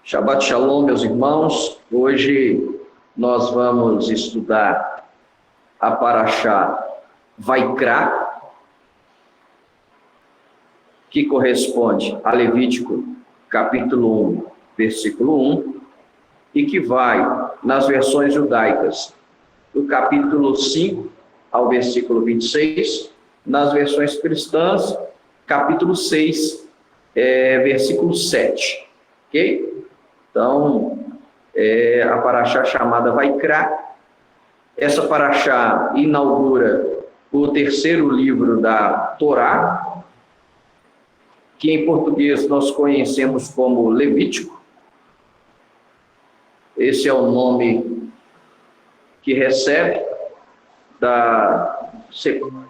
Shabbat Shalom, meus irmãos. Hoje nós vamos estudar a Parashá Vaikra, que corresponde a Levítico, capítulo 1, versículo 1, e que vai, nas versões judaicas, do capítulo 5 ao versículo 26, nas versões cristãs, capítulo 6, versículo 7, ok? Então, a Parashá chamada Vaikra. Essa Parashá inaugura o terceiro livro da Torá, que em português nós conhecemos como Levítico. Esse é o nome que recebe da Septuaginta,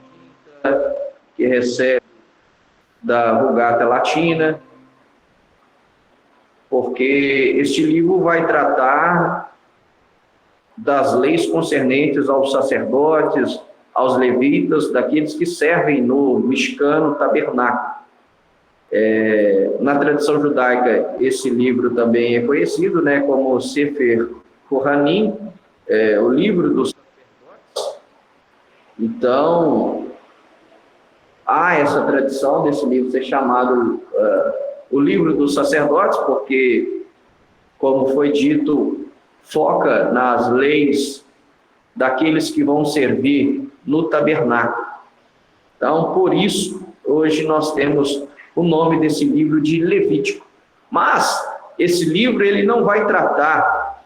que recebe da Vulgata Latina, porque este livro vai tratar das leis concernentes aos sacerdotes, aos levitas, daqueles que servem no Mishkan, tabernáculo. Na tradição judaica, esse livro também é conhecido, como Sefer Kohanim, o livro dos sacerdotes. Então, há essa tradição desse livro ser chamado o livro dos sacerdotes, porque, como foi dito, foca nas leis daqueles que vão servir no tabernáculo. Então, por isso, hoje nós temos o nome desse livro de Levítico. Mas esse livro ele não vai tratar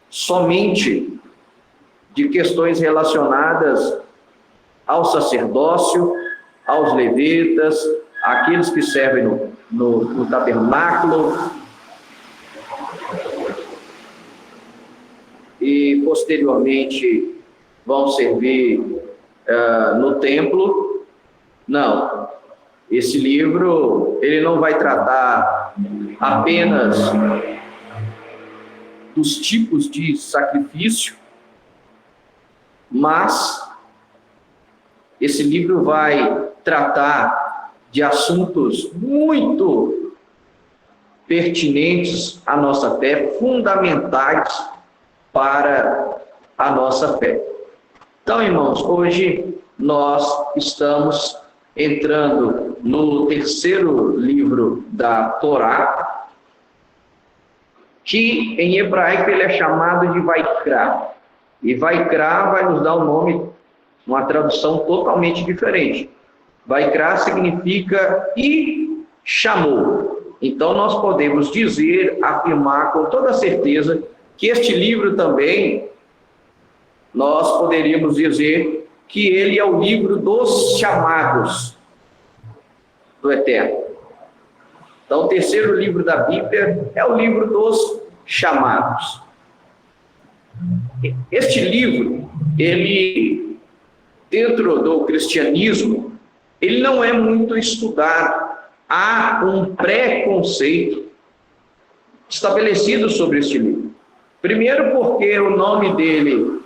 somente de questões relacionadas ao sacerdócio, aos levitas, aqueles que servem no tabernáculo e posteriormente vão servir no templo. Não, esse livro ele não vai tratar apenas dos tipos de sacrifício, mas esse livro vai tratar de assuntos muito pertinentes à nossa fé, fundamentais para a nossa fé. Então, irmãos, hoje nós estamos entrando no terceiro livro da Torá, que em hebraico ele é chamado de Vaikra. E Vaikra vai nos dar um nome, uma tradução totalmente diferente. Vaikra significa e chamou. Então nós podemos dizer, afirmar com toda certeza que este livro também, nós poderíamos dizer que ele é o livro dos chamados do Eterno. Então o terceiro livro da Bíblia é o livro dos chamados. Este livro, ele, dentro do cristianismo, ele não é muito estudado. Há um preconceito estabelecido sobre este livro. Primeiro porque o nome dele,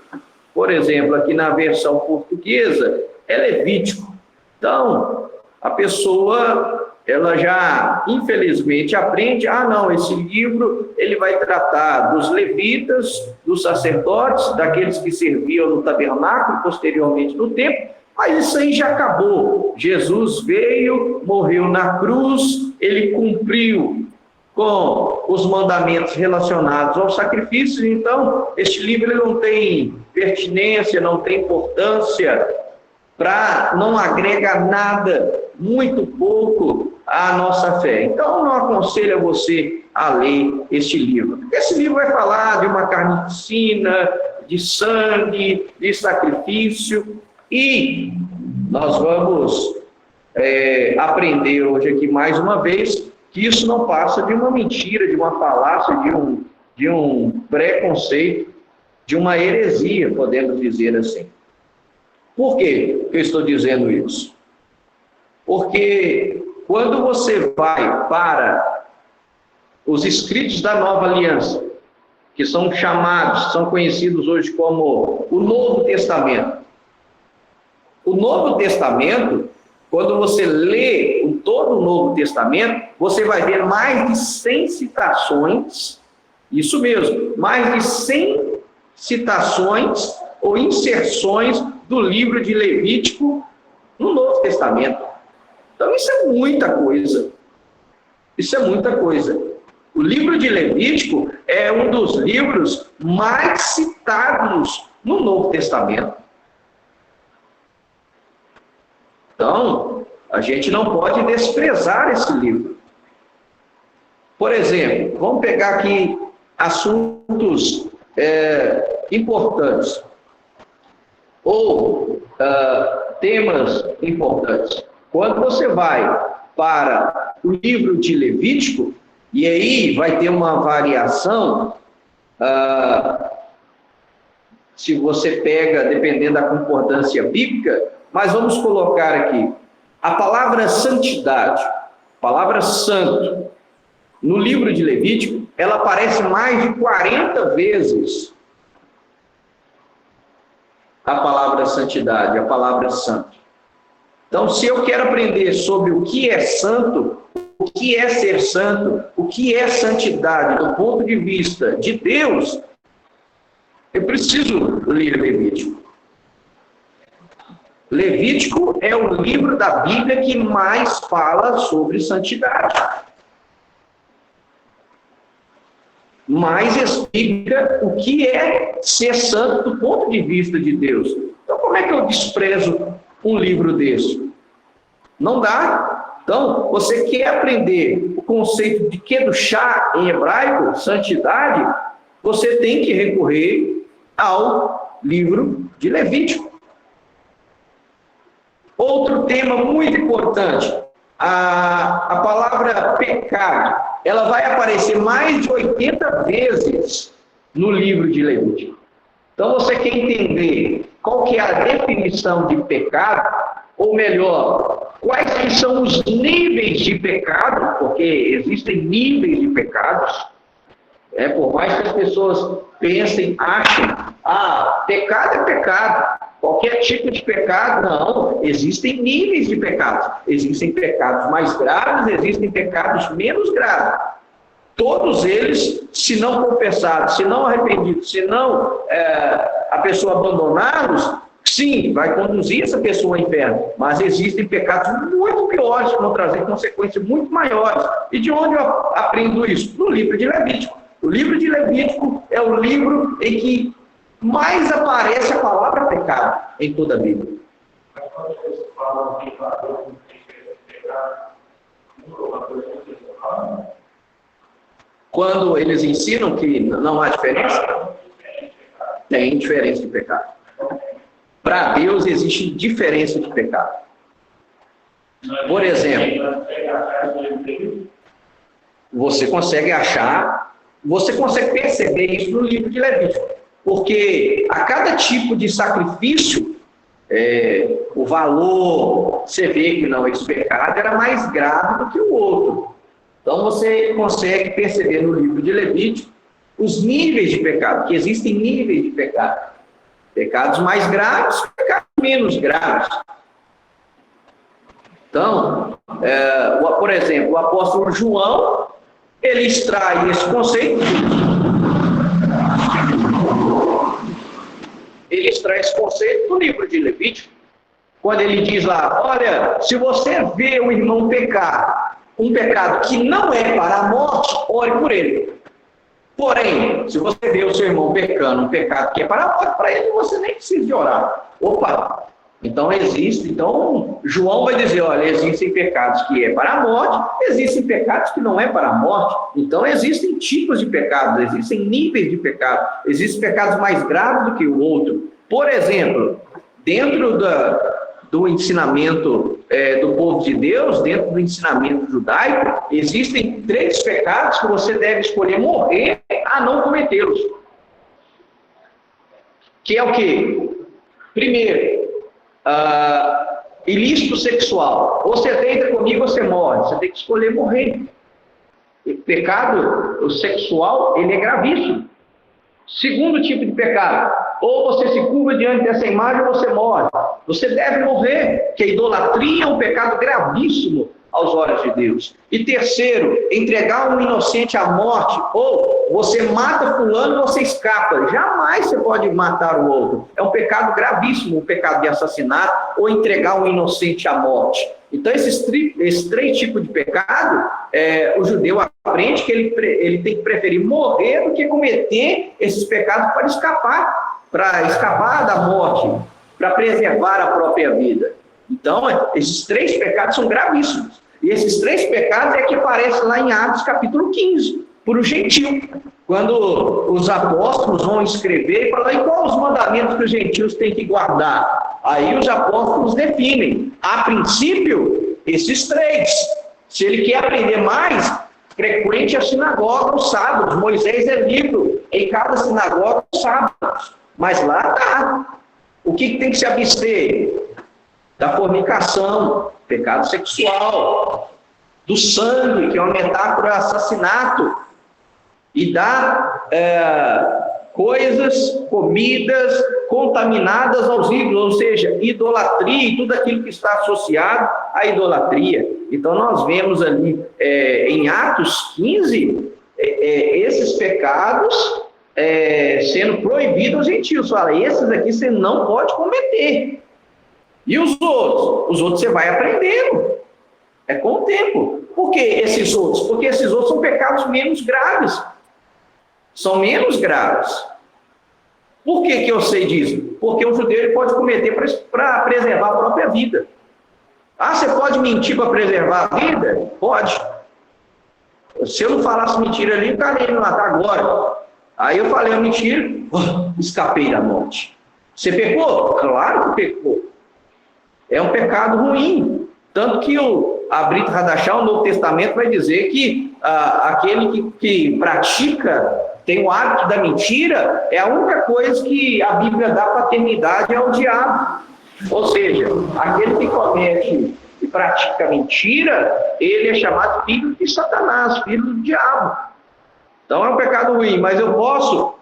por exemplo, aqui na versão portuguesa, é Levítico. Então, a pessoa, ela já, infelizmente, aprende, não, esse livro, ele vai tratar dos levitas, dos sacerdotes, daqueles que serviam no tabernáculo, posteriormente no templo. Mas isso aí já acabou. Jesus veio, morreu na cruz, ele cumpriu com os mandamentos relacionados aos sacrifícios. Então, este livro ele não tem pertinência, não tem importância, não agrega nada, muito pouco à nossa fé. Então, não aconselho você a ler este livro. Porque esse livro vai falar de uma carnificina, de sangue, de sacrifício. E nós vamos aprender hoje aqui mais uma vez que isso não passa de uma mentira, de uma falácia, de um preconceito, de uma heresia, podemos dizer assim. Por que eu estou dizendo isso? Porque quando você vai para os escritos da Nova Aliança, que são chamados, são conhecidos hoje como o Novo Testamento. O Novo Testamento, quando você lê todo o Novo Testamento, você vai ver mais de 100 citações Isso mesmo, mais de 100 citações ou inserções do livro de Levítico no Novo Testamento. Então, isso é muita coisa. Isso é muita coisa. O livro de Levítico é um dos livros mais citados no Novo Testamento. Então, a gente não pode desprezar esse livro. Por exemplo, vamos pegar aqui assuntos importantes ou temas importantes. Quando você vai para o livro de Levítico, e aí vai ter uma variação, se você pega, dependendo da concordância bíblica, mas vamos colocar aqui, a palavra santidade, a palavra santo, no livro de Levítico, ela aparece mais de 40 vezes. A palavra santidade, a palavra santo. Então, se eu quero aprender sobre o que é santo, o que é ser santo, o que é santidade do ponto de vista de Deus, eu preciso ler Levítico. Levítico é o livro da Bíblia que mais fala sobre santidade. Mais explica o que é ser santo do ponto de vista de Deus. Então, como é que eu desprezo um livro desse? Não dá. Então, você quer aprender o conceito de Kedushá em hebraico, santidade, você tem que recorrer ao livro de Levítico. Outro tema muito importante, a palavra pecado, ela vai aparecer mais de 80 vezes no livro de Levítico. Então, você quer entender qual que é a definição de pecado, ou melhor, quais que são os níveis de pecado, porque existem níveis de pecados. Por mais que as pessoas pensem, achem, pecado é pecado, qualquer tipo de pecado, não, existem níveis de pecados, existem pecados mais graves, existem pecados menos graves. Todos eles, se não confessados, se não arrependidos, se não a pessoa abandoná-los, sim, vai conduzir essa pessoa ao inferno, mas existem pecados muito piores que vão trazer consequências muito maiores. E de onde eu aprendo isso? No livro de Levítico. O livro de Levítico é o livro em que mais aparece a palavra pecado em toda a Bíblia. Quando eles ensinam que não há diferença, tem diferença de pecado. Para Deus existe diferença de pecado. Por exemplo, você consegue perceber isso no livro de Levítico. Porque a cada tipo de sacrifício, o valor, você vê que não, esse pecado era mais grave do que o outro. Então você consegue perceber no livro de Levítico os níveis de pecado, que existem níveis de pecado. Pecados mais graves, pecados menos graves. Então, por exemplo, o apóstolo João, ele extrai esse conceito. Ele extrai esse conceito do livro de Levítico, quando ele diz lá, olha, se você vê o irmão pecar, um pecado que não é para a morte, ore por ele. Porém, se você vê o seu irmão pecando um pecado que é para a morte, para ele você nem precisa de orar. Opa! Então João vai dizer, olha, existem pecados que é para a morte, existem pecados que não é para a morte. Então existem tipos de pecados, existem níveis de pecado, existem pecados mais graves do que o outro. Por exemplo, dentro do ensinamento do povo de Deus, dentro do ensinamento judaico, existem 3 pecados que você deve escolher morrer a não cometê-los. Que é o quê? Primeiro, ilícito sexual. Ou você deita comigo ou você morre. Você tem que escolher morrer. O pecado sexual, ele é gravíssimo. Segundo tipo de pecado, ou você se curva diante dessa imagem ou você morre. Você deve morrer, porque a idolatria é um pecado gravíssimo. aos olhos de Deus. E terceiro, entregar um inocente à morte, ou você mata fulano, você escapa. Jamais você pode matar o outro. É um pecado gravíssimo, o pecado de assassinato, ou entregar um inocente à morte. Então, esses três tipos de pecado, o judeu aprende que ele tem que preferir morrer do que cometer esses pecados para escapar da morte, para preservar a própria vida. Então, esses três pecados são gravíssimos. E esses três pecados é que aparecem lá em Atos capítulo 15, por o gentil. Quando os apóstolos vão escrever e falar, e quais os mandamentos que os gentios têm que guardar? Aí os apóstolos definem, a princípio, esses três. Se ele quer aprender mais, frequente a sinagoga aos sábados. Moisés é livro em cada sinagoga aos sábados. Mas lá está. O que tem que se abster? Da fornicação, pecado sexual, do sangue, que é uma metáfora assassinato, e da comidas contaminadas aos ídolos, ou seja, idolatria e tudo aquilo que está associado à idolatria. Então nós vemos ali em Atos 15 esses pecados sendo proibidos aos gentios. Fala, esses aqui você não pode cometer. E os outros? Os outros você vai aprendendo. É com o tempo. Por que esses outros? Porque esses outros são pecados menos graves. São menos graves. Por que eu sei disso? Porque o judeu ele pode cometer para preservar a própria vida. Ah, você pode mentir para preservar a vida? Pode. Se eu não falasse mentira ali, o cara ia me matar agora. Aí eu falei a mentira, escapei da morte. Você pecou? Claro que pecou. É um pecado ruim. Tanto que a Brit Hadashah, o Novo Testamento, vai dizer que aquele que pratica, tem o hábito da mentira, é a única coisa que a Bíblia dá paternidade ao diabo. Ou seja, aquele que comete e pratica mentira, ele é chamado filho de Satanás, filho do diabo. Então é um pecado ruim, mas eu posso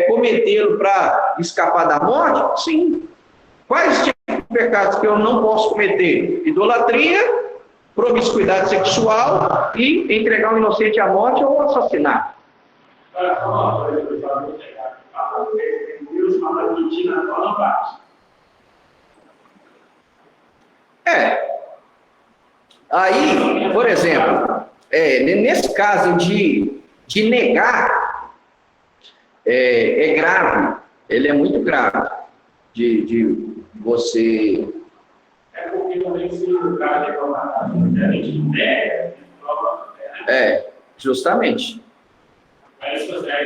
cometê-lo para escapar da morte? Sim. Quais tipos de pecados que eu não posso cometer? Idolatria, promiscuidade sexual e entregar um inocente à morte ou assassinar. Aí, por exemplo, nesse caso de negar, é grave, ele é muito grave, de você... porque também se o cara reclamar, a gente nega, justamente.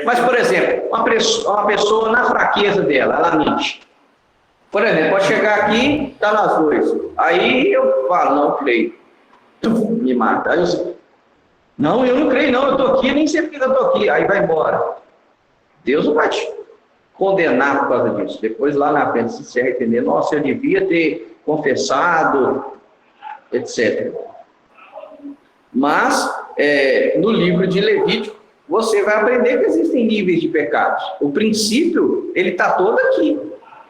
Mas, por exemplo, uma pessoa na fraqueza dela, ela mente. Por exemplo, pode chegar aqui, está nas duas. Aí eu falo, não creio. Me mata. Aí eu não creio, não, eu estou aqui, nem sei porque eu estou aqui. Aí vai embora. Deus não vai te condenar por causa disso. Depois, lá na frente, se arrepender, nossa, eu devia ter confessado, etc. Mas, no livro de Levítico, você vai aprender que existem níveis de pecados. O princípio, ele está todo aqui,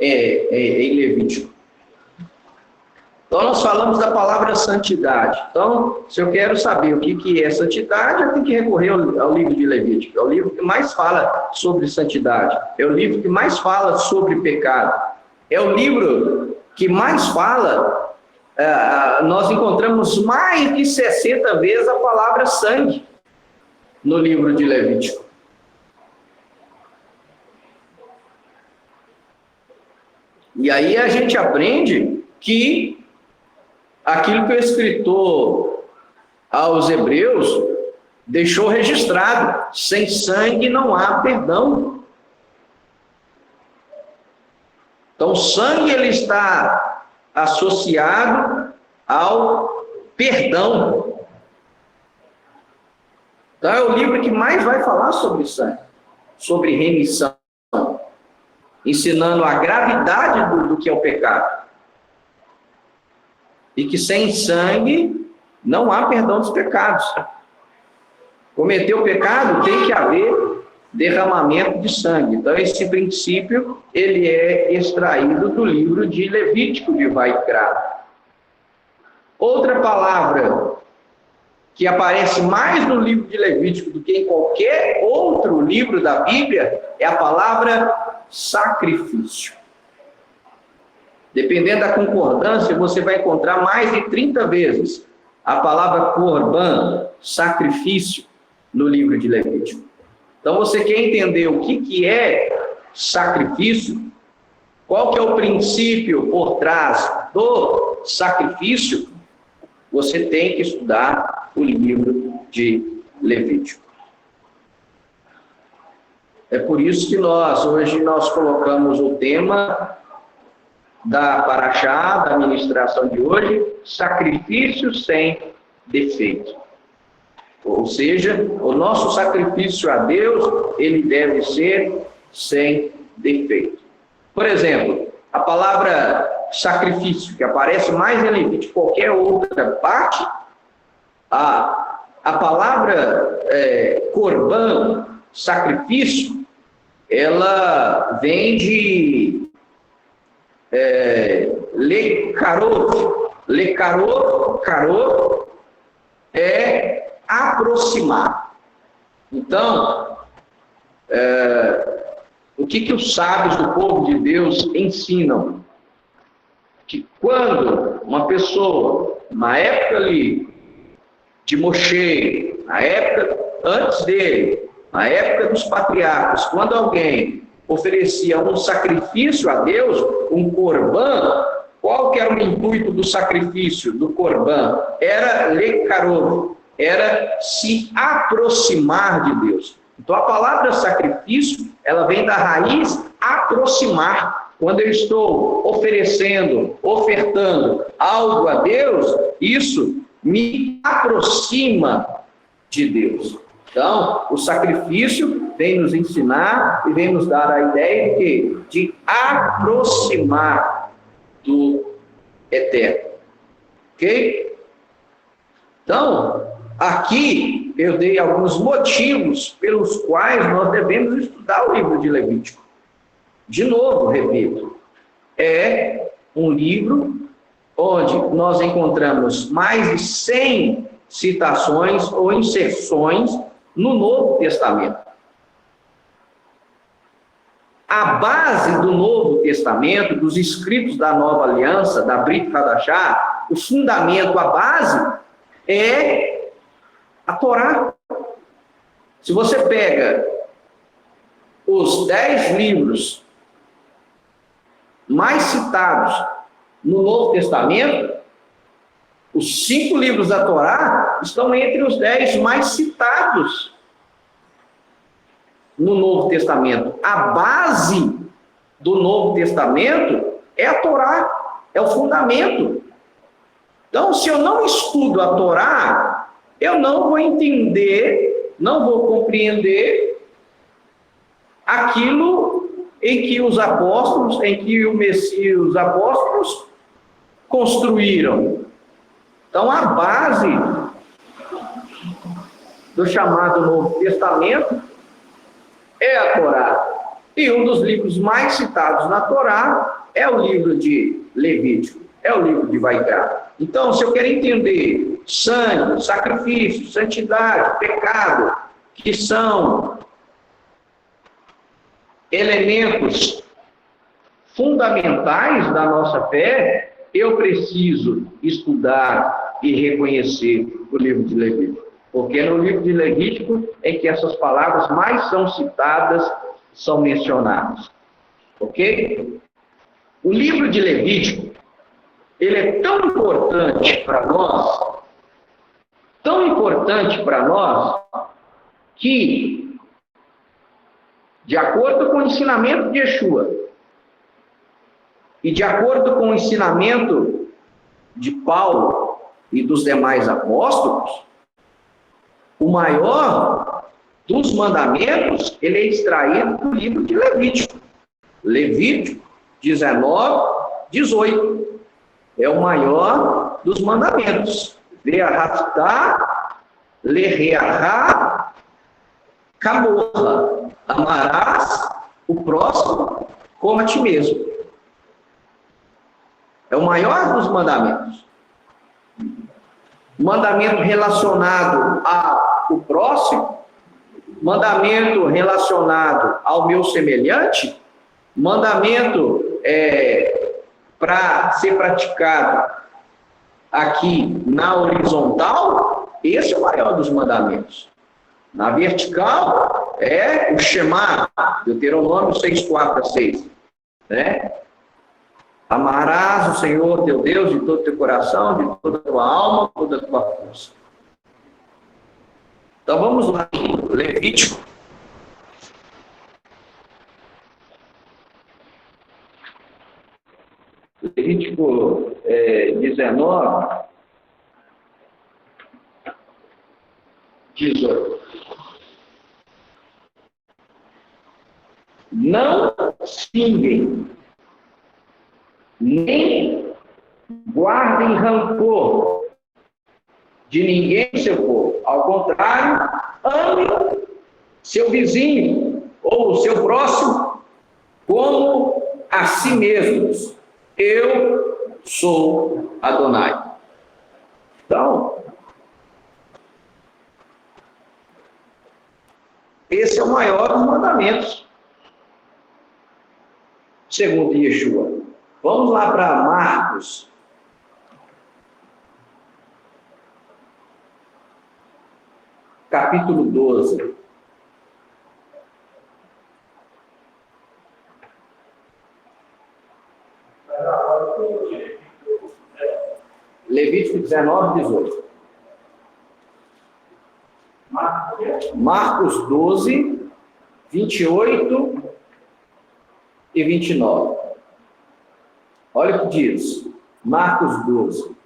em Levítico. Então, nós falamos da palavra santidade. Então, se eu quero saber o que é santidade, eu tenho que recorrer ao livro de Levítico. É o livro que mais fala sobre santidade. É o livro que mais fala sobre pecado. É o livro que mais fala, nós encontramos mais de 60 vezes a palavra sangue no livro de Levítico. E aí a gente aprende que aquilo que o escritor aos Hebreus deixou registrado, sem sangue não há perdão. Então, o sangue ele está associado ao perdão. Então, é o livro que mais vai falar sobre sangue, sobre remissão, ensinando a gravidade do que é o pecado. E que sem sangue não há perdão dos pecados. Cometer o pecado tem que haver derramamento de sangue. Então, esse princípio, ele é extraído do livro de Levítico de Vaikra. Outra palavra que aparece mais no livro de Levítico do que em qualquer outro livro da Bíblia, é a palavra sacrifício. Dependendo da concordância, você vai encontrar mais de 30 vezes a palavra corban, sacrifício, no livro de Levítico. Então, você quer entender o que é sacrifício? Qual que é o princípio por trás do sacrifício? Você tem que estudar o livro de Levítico. É por isso que hoje nós colocamos o tema da paraxá, da ministração de hoje, sacrifício sem defeito. Ou seja, o nosso sacrifício a Deus, ele deve ser sem defeito. Por exemplo, a palavra sacrifício, que aparece mais em Levítico que qualquer outra parte, a palavra corban, sacrifício, ela vem de lecarot. Carot é aproximar. Então, o que os sábios do povo de Deus ensinam? Que quando uma pessoa, na época ali de Moshe, na época antes dele, na época dos patriarcas, quando alguém oferecia um sacrifício a Deus, um corban, qual que era o intuito do sacrifício, do corban? Era lecarot, era se aproximar de Deus. Então a palavra sacrifício, ela vem da raiz aproximar. Quando eu estou ofertando algo a Deus, isso me aproxima de Deus. Então, o sacrifício vem nos ensinar e vem nos dar a ideia de aproximar do Eterno. Ok? Então, aqui eu dei alguns motivos pelos quais nós devemos estudar o livro de Levítico. De novo, repito, é um livro onde nós encontramos mais de 100 citações ou inserções no Novo Testamento. A base do Novo Testamento, dos escritos da Nova Aliança, da Brit Hadashah, o fundamento, a base, é a Torá. Se você pega os 10 livros mais citados no Novo Testamento, os 5 livros da Torá estão entre os 10 mais citados no Novo Testamento. A base do Novo Testamento é a Torá, é o fundamento. Então, se eu não estudo a Torá, eu não vou entender, não vou compreender aquilo em que os apóstolos, em que o Messias, os apóstolos construíram. Então, a base do chamado Novo Testamento é a Torá. E um dos livros mais citados na Torá é o livro de Levítico, é o livro de Vaikra. Então, se eu quero entender sangue, sacrifício, santidade, pecado, que são elementos fundamentais da nossa fé, eu preciso estudar e reconhecer o livro de Levítico. Porque no livro de Levítico é que essas palavras mais são citadas, são mencionadas. Ok? O livro de Levítico, ele é tão importante para nós, que, de acordo com o ensinamento de Yeshua, e de acordo com o ensinamento de Paulo e dos demais apóstolos, o maior dos mandamentos, ele é extraído do livro de Levítico. Levítico 19, 18. É o maior dos mandamentos. Ve'ahavta lereachá kamorra. Amarás o próximo como a ti mesmo. É o maior dos mandamentos. mandamento relacionado ao próximo, mandamento relacionado ao meu semelhante, mandamento para ser praticado aqui na horizontal, esse é o maior dos mandamentos. Na vertical, é o Shema, Deuteronômio 6, 4 a 6. Né? Amarás o Senhor teu Deus de todo o teu coração, de toda a tua alma, de toda a tua força. Então vamos lá em Levítico. Levítico 19, 18. Não xinguem, nem guardem rancor de ninguém do seu povo. Ao contrário, ame seu vizinho ou o seu próximo como a si mesmos. Eu sou Adonai. Então, esse é o maior dos mandamentos, segundo Yeshua. Vamos lá para Marcos. Capítulo 12. Levítico 19, 18. Marcos 12, 28 e 29. Olha o que diz. Marcos 12,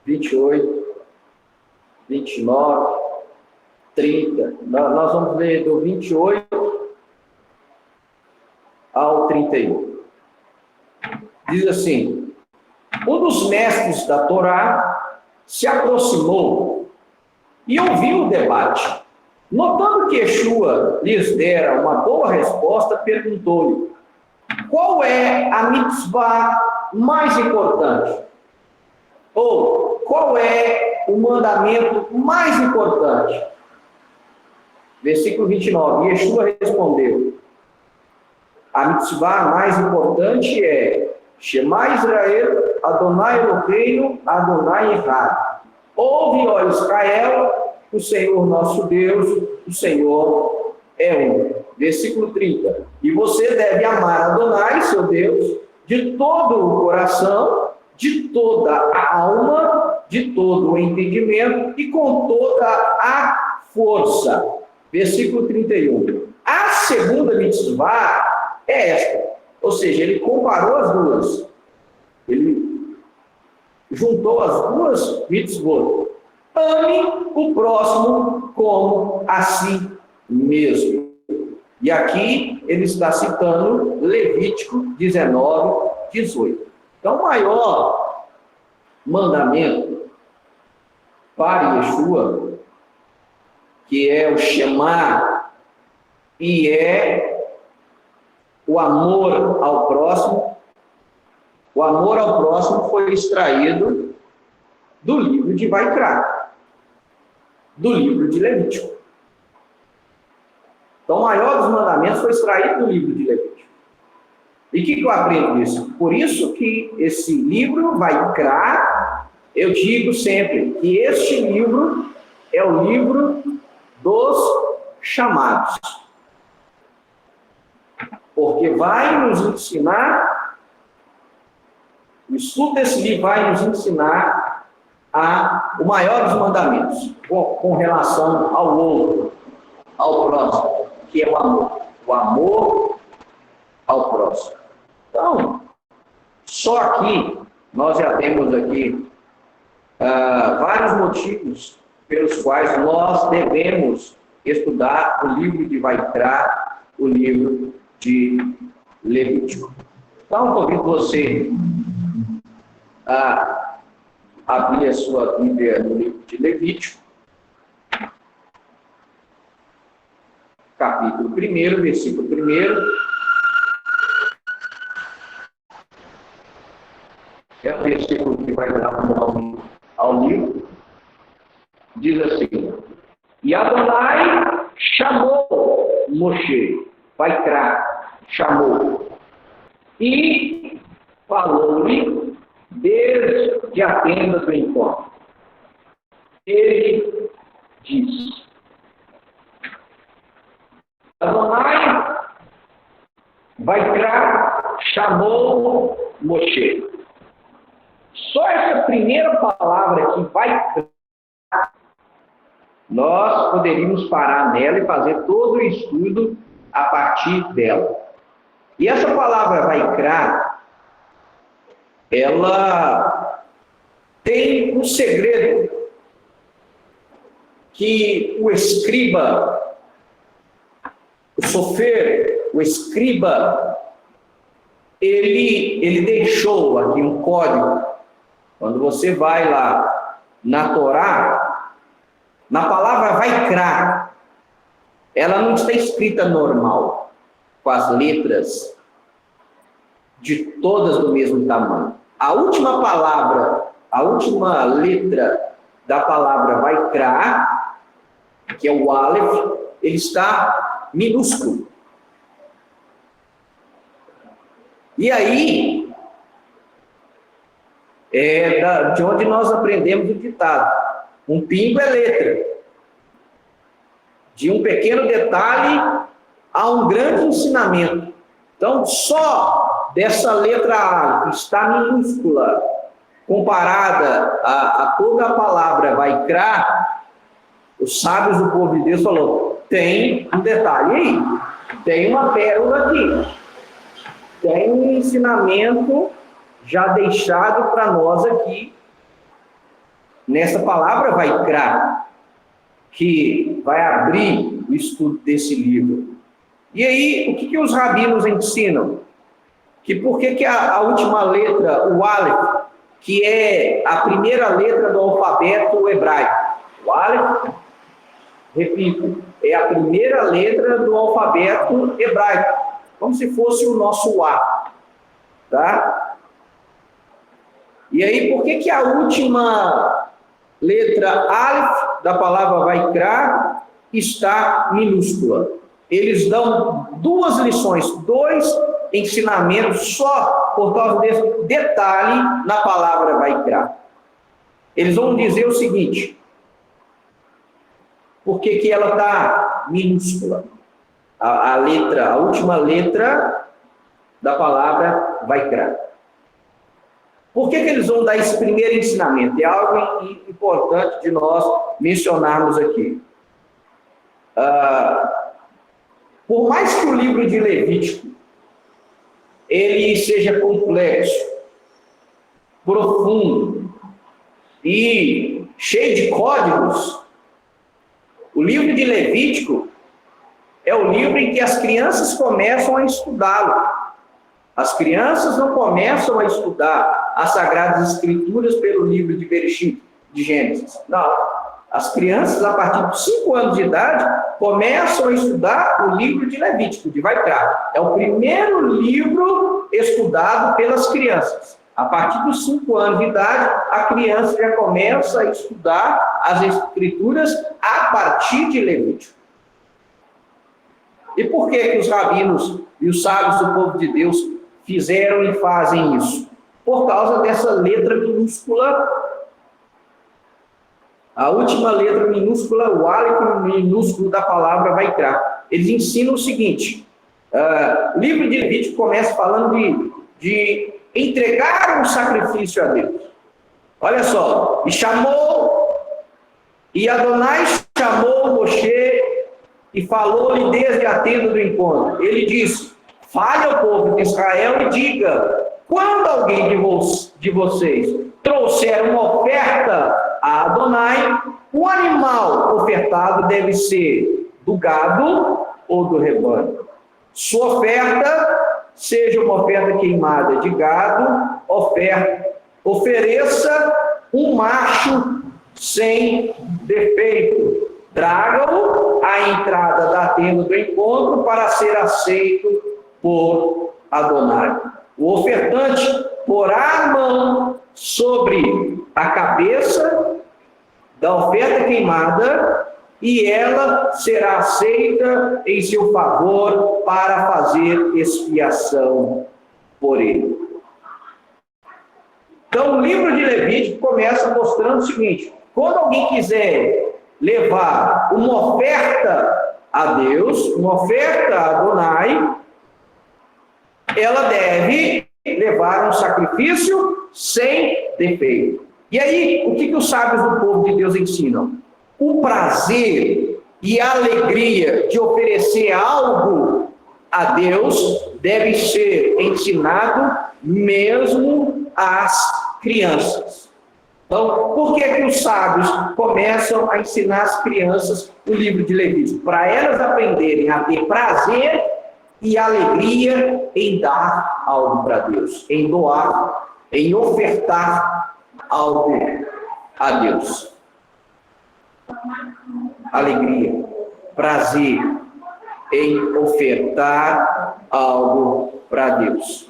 28, 29, 30. Nós vamos ler do 28 ao 31. Diz assim: um dos mestres da Torá se aproximou e ouviu o debate. Notando que Yeshua lhes dera uma boa resposta, perguntou-lhe: qual é a mitzvah mais importante? Ou qual é o mandamento mais importante? Versículo 29. Yeshua respondeu: a mitzvah mais importante é Shema Israel, Adonai Eloheinu, Adonai Echad. Ouve, ó Israel, o Senhor nosso Deus, o Senhor é um. Versículo 30. E você deve amar Adonai, seu Deus, de todo o coração, de toda a alma, de todo o entendimento e com toda a força. Versículo 31. A segunda mitzvah é esta. Ou seja, ele comparou as duas. Ele juntou as duas mitzvot. Ame o próximo como a si mesmo. E aqui ele está citando Levítico 19, 18. Então, o maior mandamento para Yeshua, que é o Shema, e é o amor ao próximo. O amor ao próximo foi extraído do livro de Vaikra, do livro de Levítico. Então, o maior dos mandamentos foi extraído do livro de Levítico. E o que eu aprendo disso? Por isso que esse livro, Vaikra, eu digo sempre que este livro é o livro dos chamados. Porque vai nos ensinar, o estudo desse livro vai nos ensinar o maior dos mandamentos, com relação ao outro, ao próximo, que é o amor. O amor ao próximo. Então, só aqui, nós já temos aqui vários motivos pelos quais nós devemos estudar o livro de Vaikra, o livro de Levítico. Então, convido você a abrir a sua Bíblia no livro de Levítico, capítulo 1, versículo 1. É o versículo que vai dar o nome diz assim: e Adonai chamou Moshe, Vaikra, chamou, e falou-lhe desde a tenda do encontro. Ele disse: Adonai Vaikra chamou Moshe. Só essa primeira palavra aqui, Vaikra, nós poderíamos parar nela e fazer todo o estudo a partir dela. E essa palavra Vaikra, ela tem um segredo que o escriba, o sofer, o escriba, ele deixou aqui um código. Quando você vai lá na Torá, na palavra Vaikra, ela não está escrita normal, com as letras de todas do mesmo tamanho. A última palavra, a última letra da palavra Vaikra, que é o Aleph, ele está minúsculo. E aí, de onde nós aprendemos o ditado: um pingo é letra. De um pequeno detalhe a um grande ensinamento. Então, só dessa letra A, que está minúscula, comparada a toda a palavra Vaikra, os sábios do povo de Deus falou: tem um detalhe aí, tem uma pérola aqui, tem um ensinamento já deixado para nós aqui, nessa palavra Vaikra, que vai abrir o estudo desse livro. E aí, o que os rabinos ensinam? Que por que a última letra, o Aleph, que é a primeira letra do alfabeto hebraico, o Aleph, repito, é a primeira letra do alfabeto hebraico, como se fosse o nosso A, tá? E aí, por que a última letra Aleph da palavra Vaikra está minúscula? Eles dão duas lições, dois ensinamentos só por causa desse detalhe na palavra Vaikra. Eles vão dizer o seguinte: por que ela está minúscula? A última letra da palavra Vaikra. Por que eles vão dar esse primeiro ensinamento? É algo importante de nós mencionarmos aqui. Por mais que o livro de Levítico ele seja complexo, profundo e cheio de códigos, o livro de Levítico é o livro em que as crianças começam a estudá-lo. As crianças não começam a estudar as Sagradas Escrituras pelo livro de Bereshit, de Gênesis. Não. As crianças, a partir de 5 anos de idade, começam a estudar o livro de Levítico, de Vaikra. É o primeiro livro estudado pelas crianças. A partir dos 5 anos de idade, a criança já começa a estudar as Escrituras a partir de Levítico. E por que os rabinos e os sábios do povo de Deus fizeram e fazem isso? Por causa dessa letra minúscula, a última letra minúscula, o Aleph minúsculo da palavra Vaikra. Eles ensinam o seguinte: o livro de Levítico começa falando de entregar um sacrifício a Deus. Olha só, e Adonai chamou Moshe e falou-lhe desde a tenda do encontro. Ele disse: fale ao povo de Israel e diga: quando alguém de vocês trouxer uma oferta a Adonai, o animal ofertado deve ser do gado ou do rebanho. Sua oferta seja uma oferta queimada de gado, ofereça um macho sem defeito. Traga-o à entrada da tenda do encontro para ser aceito por Adonai. O ofertante porá a mão sobre a cabeça da oferta queimada, e ela será aceita em seu favor para fazer expiação por ele. Então, o livro de Levítico começa mostrando o seguinte: quando alguém quiser levar uma oferta a Deus, uma oferta a Adonai, ela deve levar um sacrifício sem defeito. E aí, o que os sábios do povo de Deus ensinam? O prazer e a alegria de oferecer algo a Deus deve ser ensinado mesmo às crianças. Então, por que os sábios começam a ensinar as crianças o livro de Levítico? Para elas aprenderem a ter prazer e alegria em dar algo para Deus, em doar, em ofertar algo a Deus. Alegria, prazer em ofertar algo para Deus.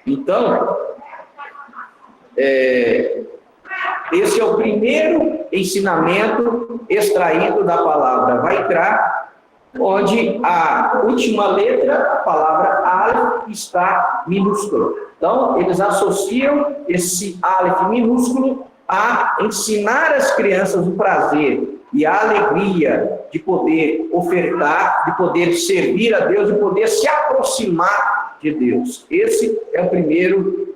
Então, esse é o primeiro ensinamento extraído da palavra Vaikra, onde a última letra, a palavra Aleph, está minúscula. Então, eles associam esse Aleph minúsculo a ensinar as crianças o prazer e a alegria de poder ofertar, de poder servir a Deus, de poder se aproximar de Deus. Esse é o primeiro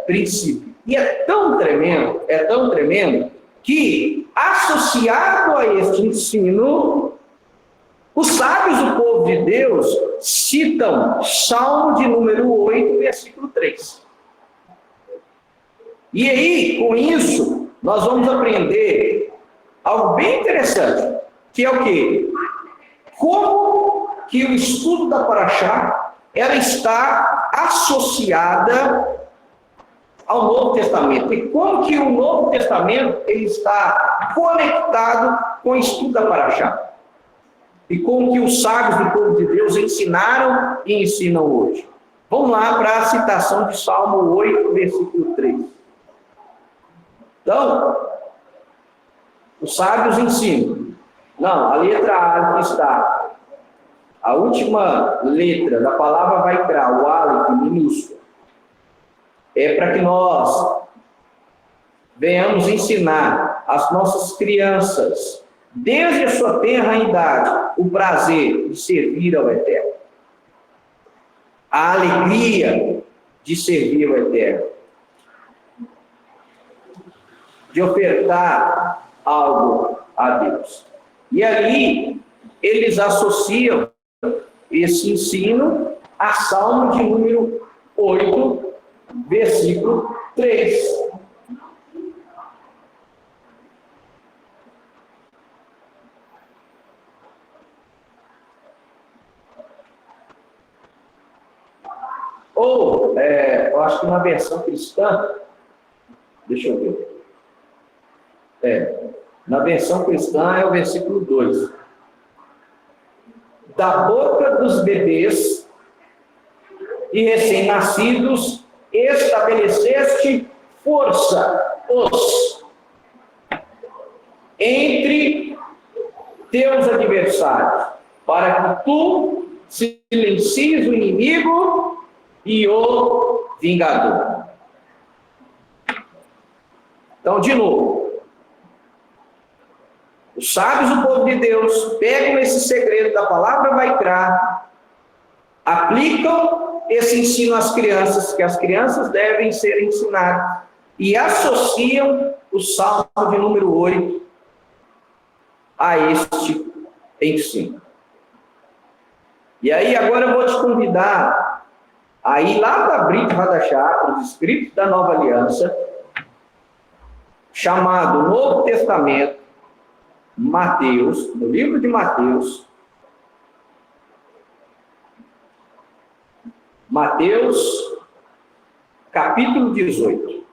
princípio. E é tão tremendo, que, associado a este ensino, os sábios do povo de Deus citam Salmo de número 8, versículo 3. E aí, com isso, nós vamos aprender algo bem interessante, que é o quê? Como que o estudo da Paraxá, ela está associada ao Novo Testamento. E como que o Novo Testamento ele está conectado com o estudo da Paraxá. E como que os sábios do povo de Deus ensinaram e ensinam hoje. Vamos lá para a citação de Salmo 8, versículo 3. Então, os sábios ensinam. Não, a letra A está. A última letra da palavra Vaikra, o Aleph minúsculo, é para que nós venhamos ensinar às nossas crianças, desde a sua tenra idade, o prazer de servir ao Eterno. A alegria de servir ao Eterno. De ofertar algo a Deus. E ali, eles associam esse ensino a Salmo de número 8, versículo 3. Ou, eu acho que na versão cristã, deixa eu ver. Na versão cristã é o versículo 2. Da boca dos bebês e recém-nascidos estabeleceste força-os entre teus adversários, para que tu silencies o inimigo e o vingador. Então, de novo, os sábios do povo de Deus pegam esse segredo da palavra Vaikra, aplicam esse ensino às crianças, que as crianças devem ser ensinadas, e associam o Salmo de número 8 a este ensino. E aí, agora eu vou te convidar a ir lá para Brit Hadashah, os escritos da Nova Aliança, chamado Novo Testamento, Mateus, no livro de Mateus, capítulo 18.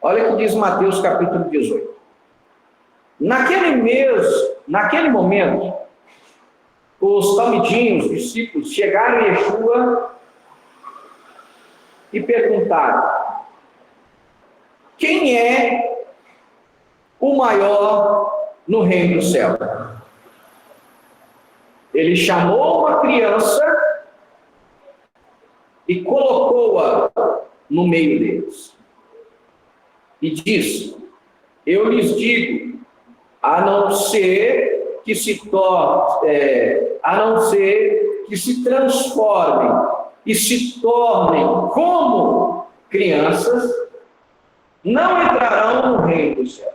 Olha o que diz Mateus, capítulo 18. Naquele momento, os talmidim, os discípulos, chegaram a Yeshua e perguntaram: quem é o maior no reino do céu? Ele chamou uma criança e colocou-a no meio deles. E disse: eu lhes digo, a não ser que se transformem e se tornem como crianças, não entrarão no reino do céu.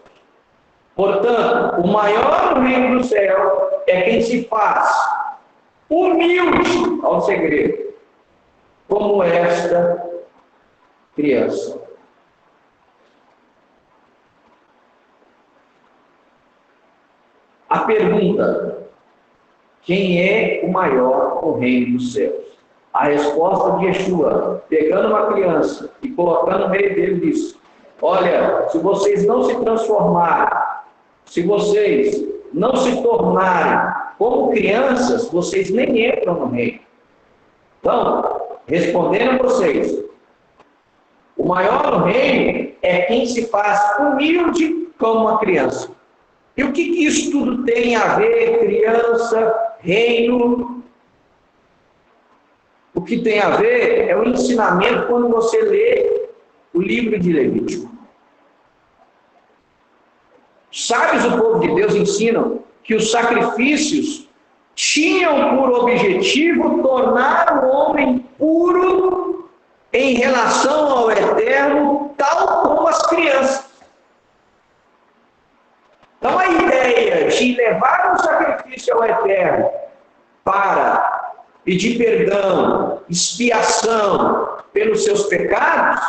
Portanto, o maior no reino do céu é quem se faz humilde ao segredo, como esta criança. A pergunta: quem é o maior no reino dos céus? A resposta de Yeshua, pegando uma criança e colocando no meio dele, disse: olha, se vocês não se transformarem, se vocês não se tornarem como crianças, vocês nem entram no reino. Então, respondendo a vocês, o maior no reino é quem se faz humilde como uma criança. E o que isso tudo tem a ver, criança, reino? O que tem a ver é o ensinamento quando você lê o livro de Levítico. Sábios do povo de Deus ensinam que os sacrifícios tinham por objetivo tornar o homem puro em relação ao eterno, tal como as crianças. Então a ideia de levar um sacrifício ao eterno para pedir perdão, expiação pelos seus pecados,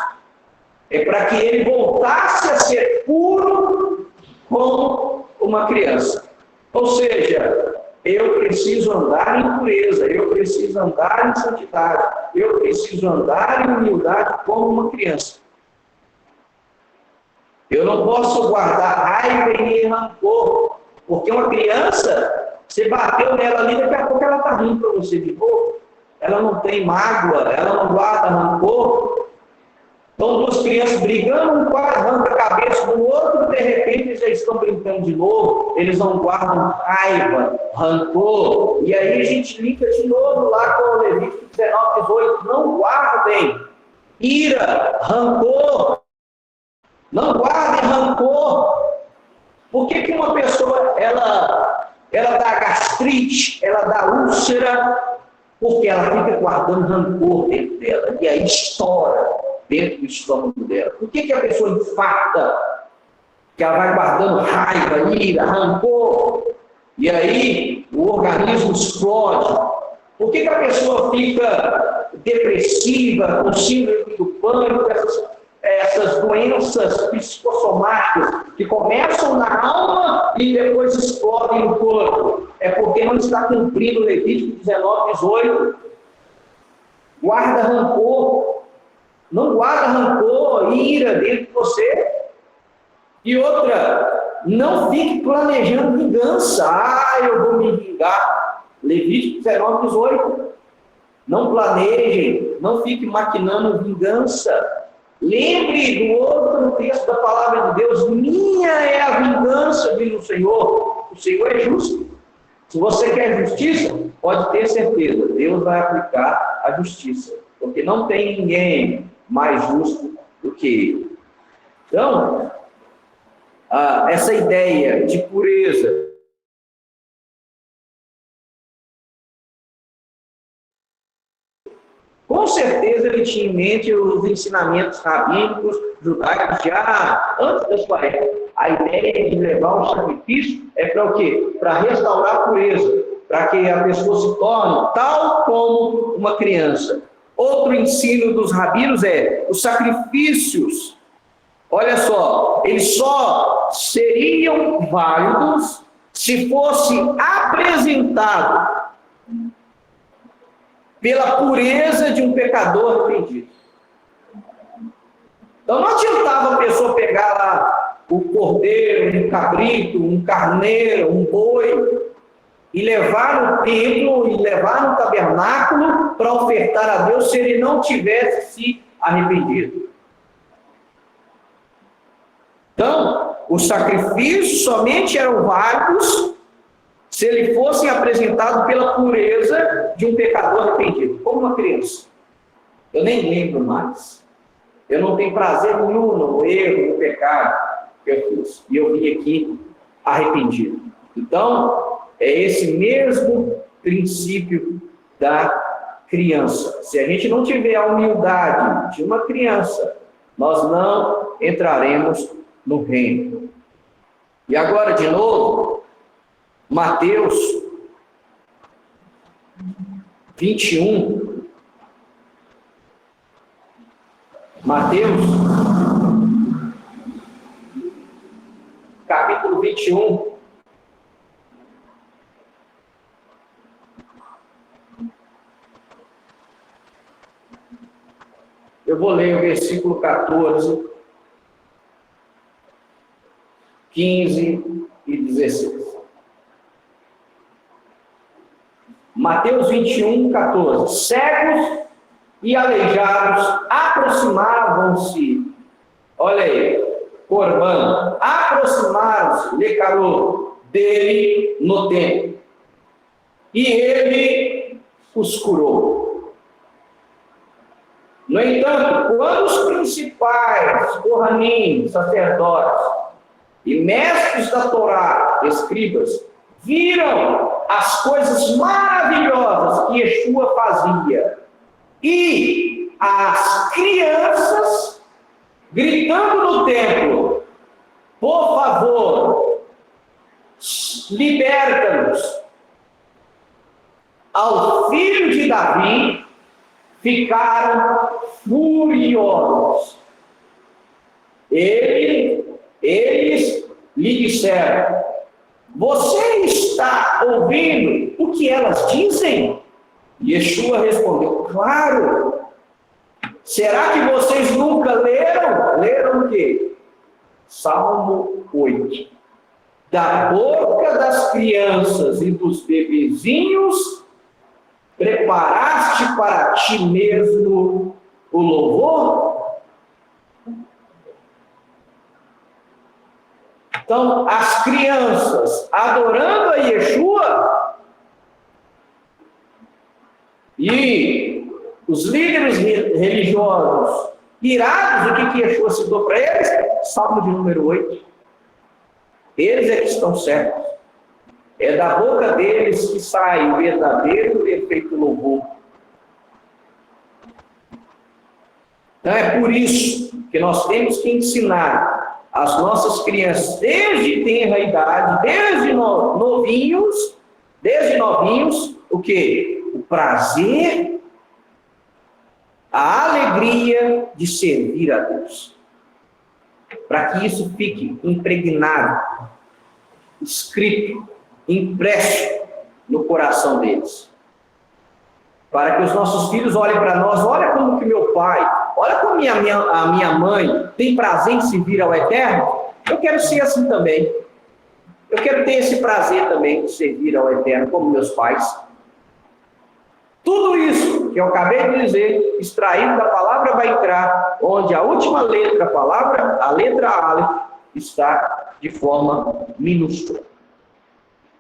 é para que ele voltasse a ser puro como uma criança. Ou seja, eu preciso andar em pureza, eu preciso andar em santidade, eu preciso andar em humildade como uma criança. Eu não posso guardar raiva e nem rancor, porque uma criança, você bateu nela ali, daqui a pouco ela está rindo para você de novo. Ela não tem mágoa, ela não guarda rancor. Então, duas crianças brigando, um quase arranca a cabeça do outro, de repente eles já estão brincando de novo, eles não guardam raiva, rancor. E aí a gente liga de novo lá com o Levítico 19, 18, não guardem ira, rancor. Não guardem rancor. Por que uma pessoa ela dá gastrite, ela dá úlcera? Porque ela fica guardando rancor dentro dela. E aí estoura dentro do estômago dela. Por que a pessoa infarta? Que ela vai guardando raiva, ira, rancor. E aí o organismo explode. Por que a pessoa fica depressiva, com síndrome do pânico, essas doenças psicossomáticas que começam na alma e depois explodem no corpo? É porque não está cumprindo o Levítico 19, 18. Guarda rancor. Não guarda rancor, ira dentro de você. E outra, não fique planejando vingança. Eu vou me vingar. Levítico 19, 18. Não planejem, não fique maquinando vingança. Lembre do outro texto da palavra de Deus: minha é a vingança, diz o Senhor. O Senhor é justo. Se você quer justiça, pode ter certeza, Deus vai aplicar a justiça, porque não tem ninguém mais justo do que Ele. Então, essa ideia de pureza, com certeza ele tinha em mente os ensinamentos rabínicos, judaicos, já antes da sua época. A ideia de levar um sacrifício é para o quê? Para restaurar a pureza, para que a pessoa se torne tal como uma criança. Outro ensino dos rabinos é os sacrifícios. Olha só, eles só seriam válidos se fosse apresentado pela pureza de um pecador arrependido. Então não adiantava a pessoa pegar lá o cordeiro, um cabrito, um carneiro, um boi, e levar no templo, e levar no tabernáculo para ofertar a Deus se ele não tivesse se arrependido. Então, os sacrifícios somente eram válidos se ele fosse apresentado pela pureza de um pecador arrependido, como uma criança. Eu nem lembro mais. Eu não tenho prazer nenhum no erro, no pecado que eu fiz. E eu vim aqui arrependido. Então, é esse mesmo princípio da criança. Se a gente não tiver a humildade de uma criança, nós não entraremos no reino. E agora, de novo, Mateus 21. Mateus, capítulo 21. Eu vou ler o versículo 14, 15 e 16. Mateus 21, 14. Cegos e aleijados aproximavam-se, olha aí, Corban, aproximaram-se, Lecarô, dele no templo, e ele os curou. No entanto, quando os principais, Kohanim, sacerdotes e mestres da Torá, escribas, viram as coisas maravilhosas que Yeshua fazia, e as crianças gritando no templo: por favor, liberta-nos, ao filho de Davi, ficaram furiosos. Eles lhe disseram: você está ouvindo o que elas dizem? Yeshua respondeu: claro. Será que vocês nunca leram? Leram o quê? Salmo 8. Da boca das crianças e dos bebezinhos, preparaste para ti mesmo o louvor? Então, as crianças adorando a Yeshua e os líderes religiosos irados, o que Yeshua citou para eles? Salmo de número 8. Eles é que estão certos. É da boca deles que sai o verdadeiro e perfeito louvor. Então é por isso que nós temos que ensinar as nossas crianças desde tenra idade, desde novinhos, o quê? O prazer, a alegria de servir a Deus. Para que isso fique impregnado, escrito, impresso no coração deles. Para que os nossos filhos olhem para nós: olha como que meu pai, olha como a minha mãe tem prazer em servir ao Eterno. Eu quero ser assim também. Eu quero ter esse prazer também de servir ao Eterno, como meus pais. Tudo isso que eu acabei de dizer, extraído da palavra Vaikra, onde a última letra, a letra Aleph, está de forma minúscula.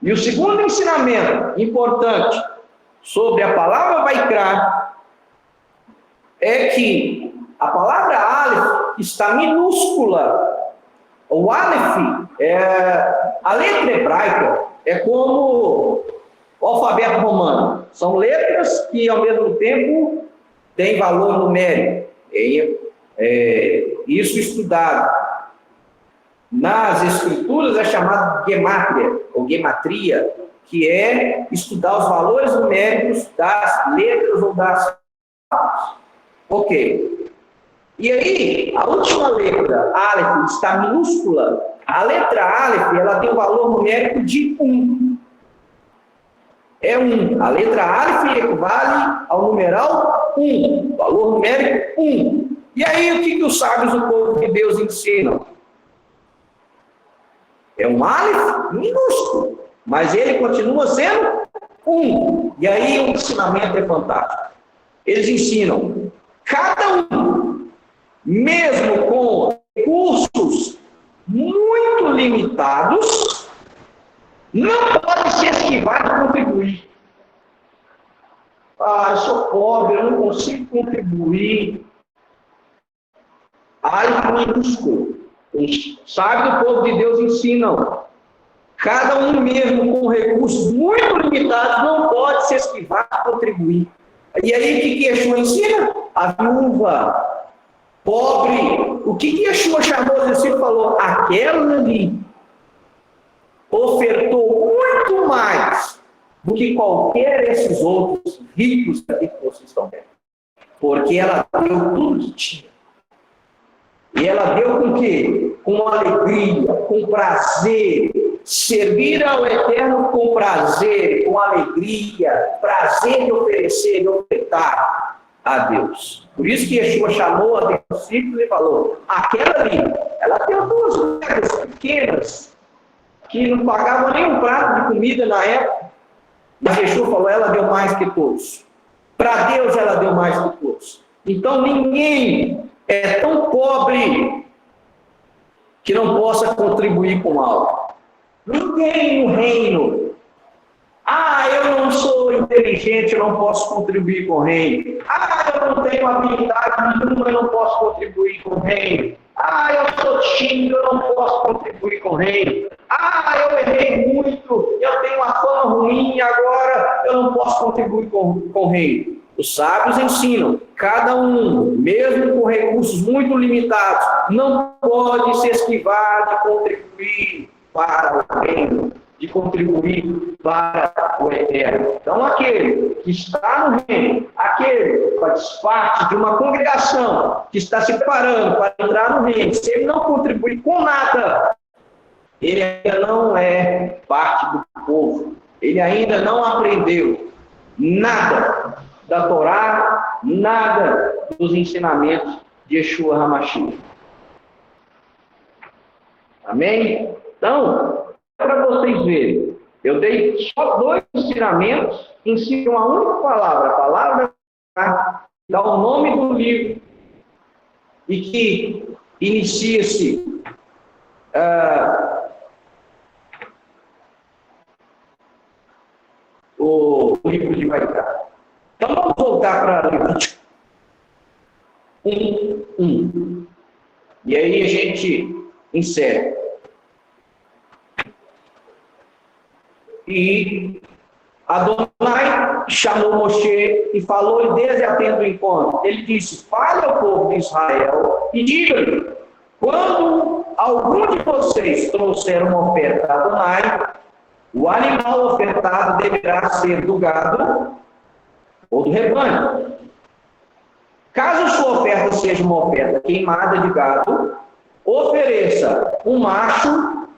E o segundo ensinamento importante sobre a palavra Vaikra é que a palavra Aleph está minúscula. O Aleph, a letra hebraica, é como o alfabeto romano. São letras que, ao mesmo tempo, têm valor numérico. Isso estudado nas escrituras é chamado de gemátria, ou gematria, que é estudar os valores numéricos das letras ou das palavras. Ok. E aí, a última letra, Aleph, está minúscula. A letra Aleph, ela tem um valor numérico de 1. É 1. A letra Aleph equivale ao numeral 1. Valor numérico 1. E aí, o que os sábios do povo de Deus ensinam? É um Aleph minúsculo, mas ele continua sendo um. E aí o ensinamento é fantástico. Eles ensinam, cada um, mesmo com recursos muito limitados, não pode se esquivar de contribuir. Ah, eu sou pobre, eu não consigo contribuir. Ai, minúsculo. Os sábios do povo de Deus ensinam. Cada um mesmo com recursos muito limitados não pode se esquivar de contribuir. E aí o que Yeshua ensina? A viúva, pobre. O que Yeshua chamou de si e falou? Aquela ali ofertou muito mais do que qualquer desses outros ricos aqui que vocês estão vendo. Porque ela deu tudo que tinha. E ela deu com o quê? Com alegria, com prazer. Servir ao Eterno com prazer, com alegria, prazer de oferecer, de ofertar a Deus. Por isso que Yeshua chamou a discípulos e falou, aquela ali, ela deu duas moedas pequenas, que não pagavam nem um prato de comida na época. Mas Yeshua falou, ela deu mais que todos. Para Deus ela deu mais que todos. Então ninguém é tão pobre que não possa contribuir com algo. Ninguém no reino. Ah, eu não sou inteligente, eu não posso contribuir com o reino. Ah, eu não tenho habilidade nenhuma, eu não posso contribuir com o reino. Ah, eu sou tímido, eu não posso contribuir com o reino. Ah, eu errei muito, eu tenho uma fama ruim, agora eu não posso contribuir com o reino. Os sábios ensinam, cada um, mesmo com recursos muito limitados, não pode se esquivar de contribuir para o reino, de contribuir para o Eterno. Então, aquele que está no reino, aquele que faz parte de uma congregação que está se preparando para entrar no reino, se ele não contribuir com nada, ele ainda não é parte do povo, ele ainda não aprendeu nada da Torá, nada dos ensinamentos de Yeshua HaMashiach. Amém? Então, para vocês verem, eu dei só 2 ensinamentos, ensino uma única palavra, a palavra dá o nome do livro, e que inicia-se o livro de Vaikra. Então vamos voltar para Levítico 1:1. E aí a gente encerra. E Adonai chamou Moshe e falou-lhe desde a tenda do encontro. Ele disse, fale ao povo de Israel e diga-lhe, quando algum de vocês trouxer uma oferta a Adonai, o animal ofertado deverá ser do gado ou do rebanho. Caso sua oferta seja uma oferta queimada de gado, ofereça um macho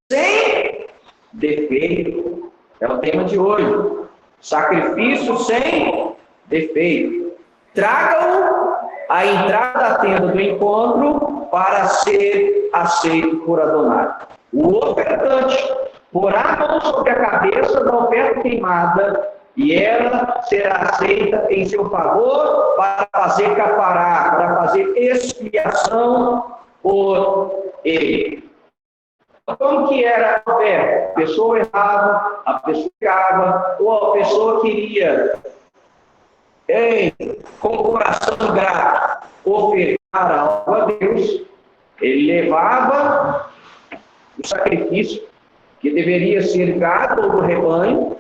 sem defeito. É o tema de hoje. Sacrifício sem defeito. Traga-o à entrada da tenda do encontro para ser aceito por Adonai. O ofertante porá a mão sobre a cabeça da oferta queimada e ela será aceita em seu favor para fazer capará, para fazer expiação por ele. Como que era a oferta? A pessoa errava, a pessoa pegava, ou a pessoa queria, com o coração grato, ofertar algo a Deus, ele levava o sacrifício, que deveria ser gado ou do rebanho,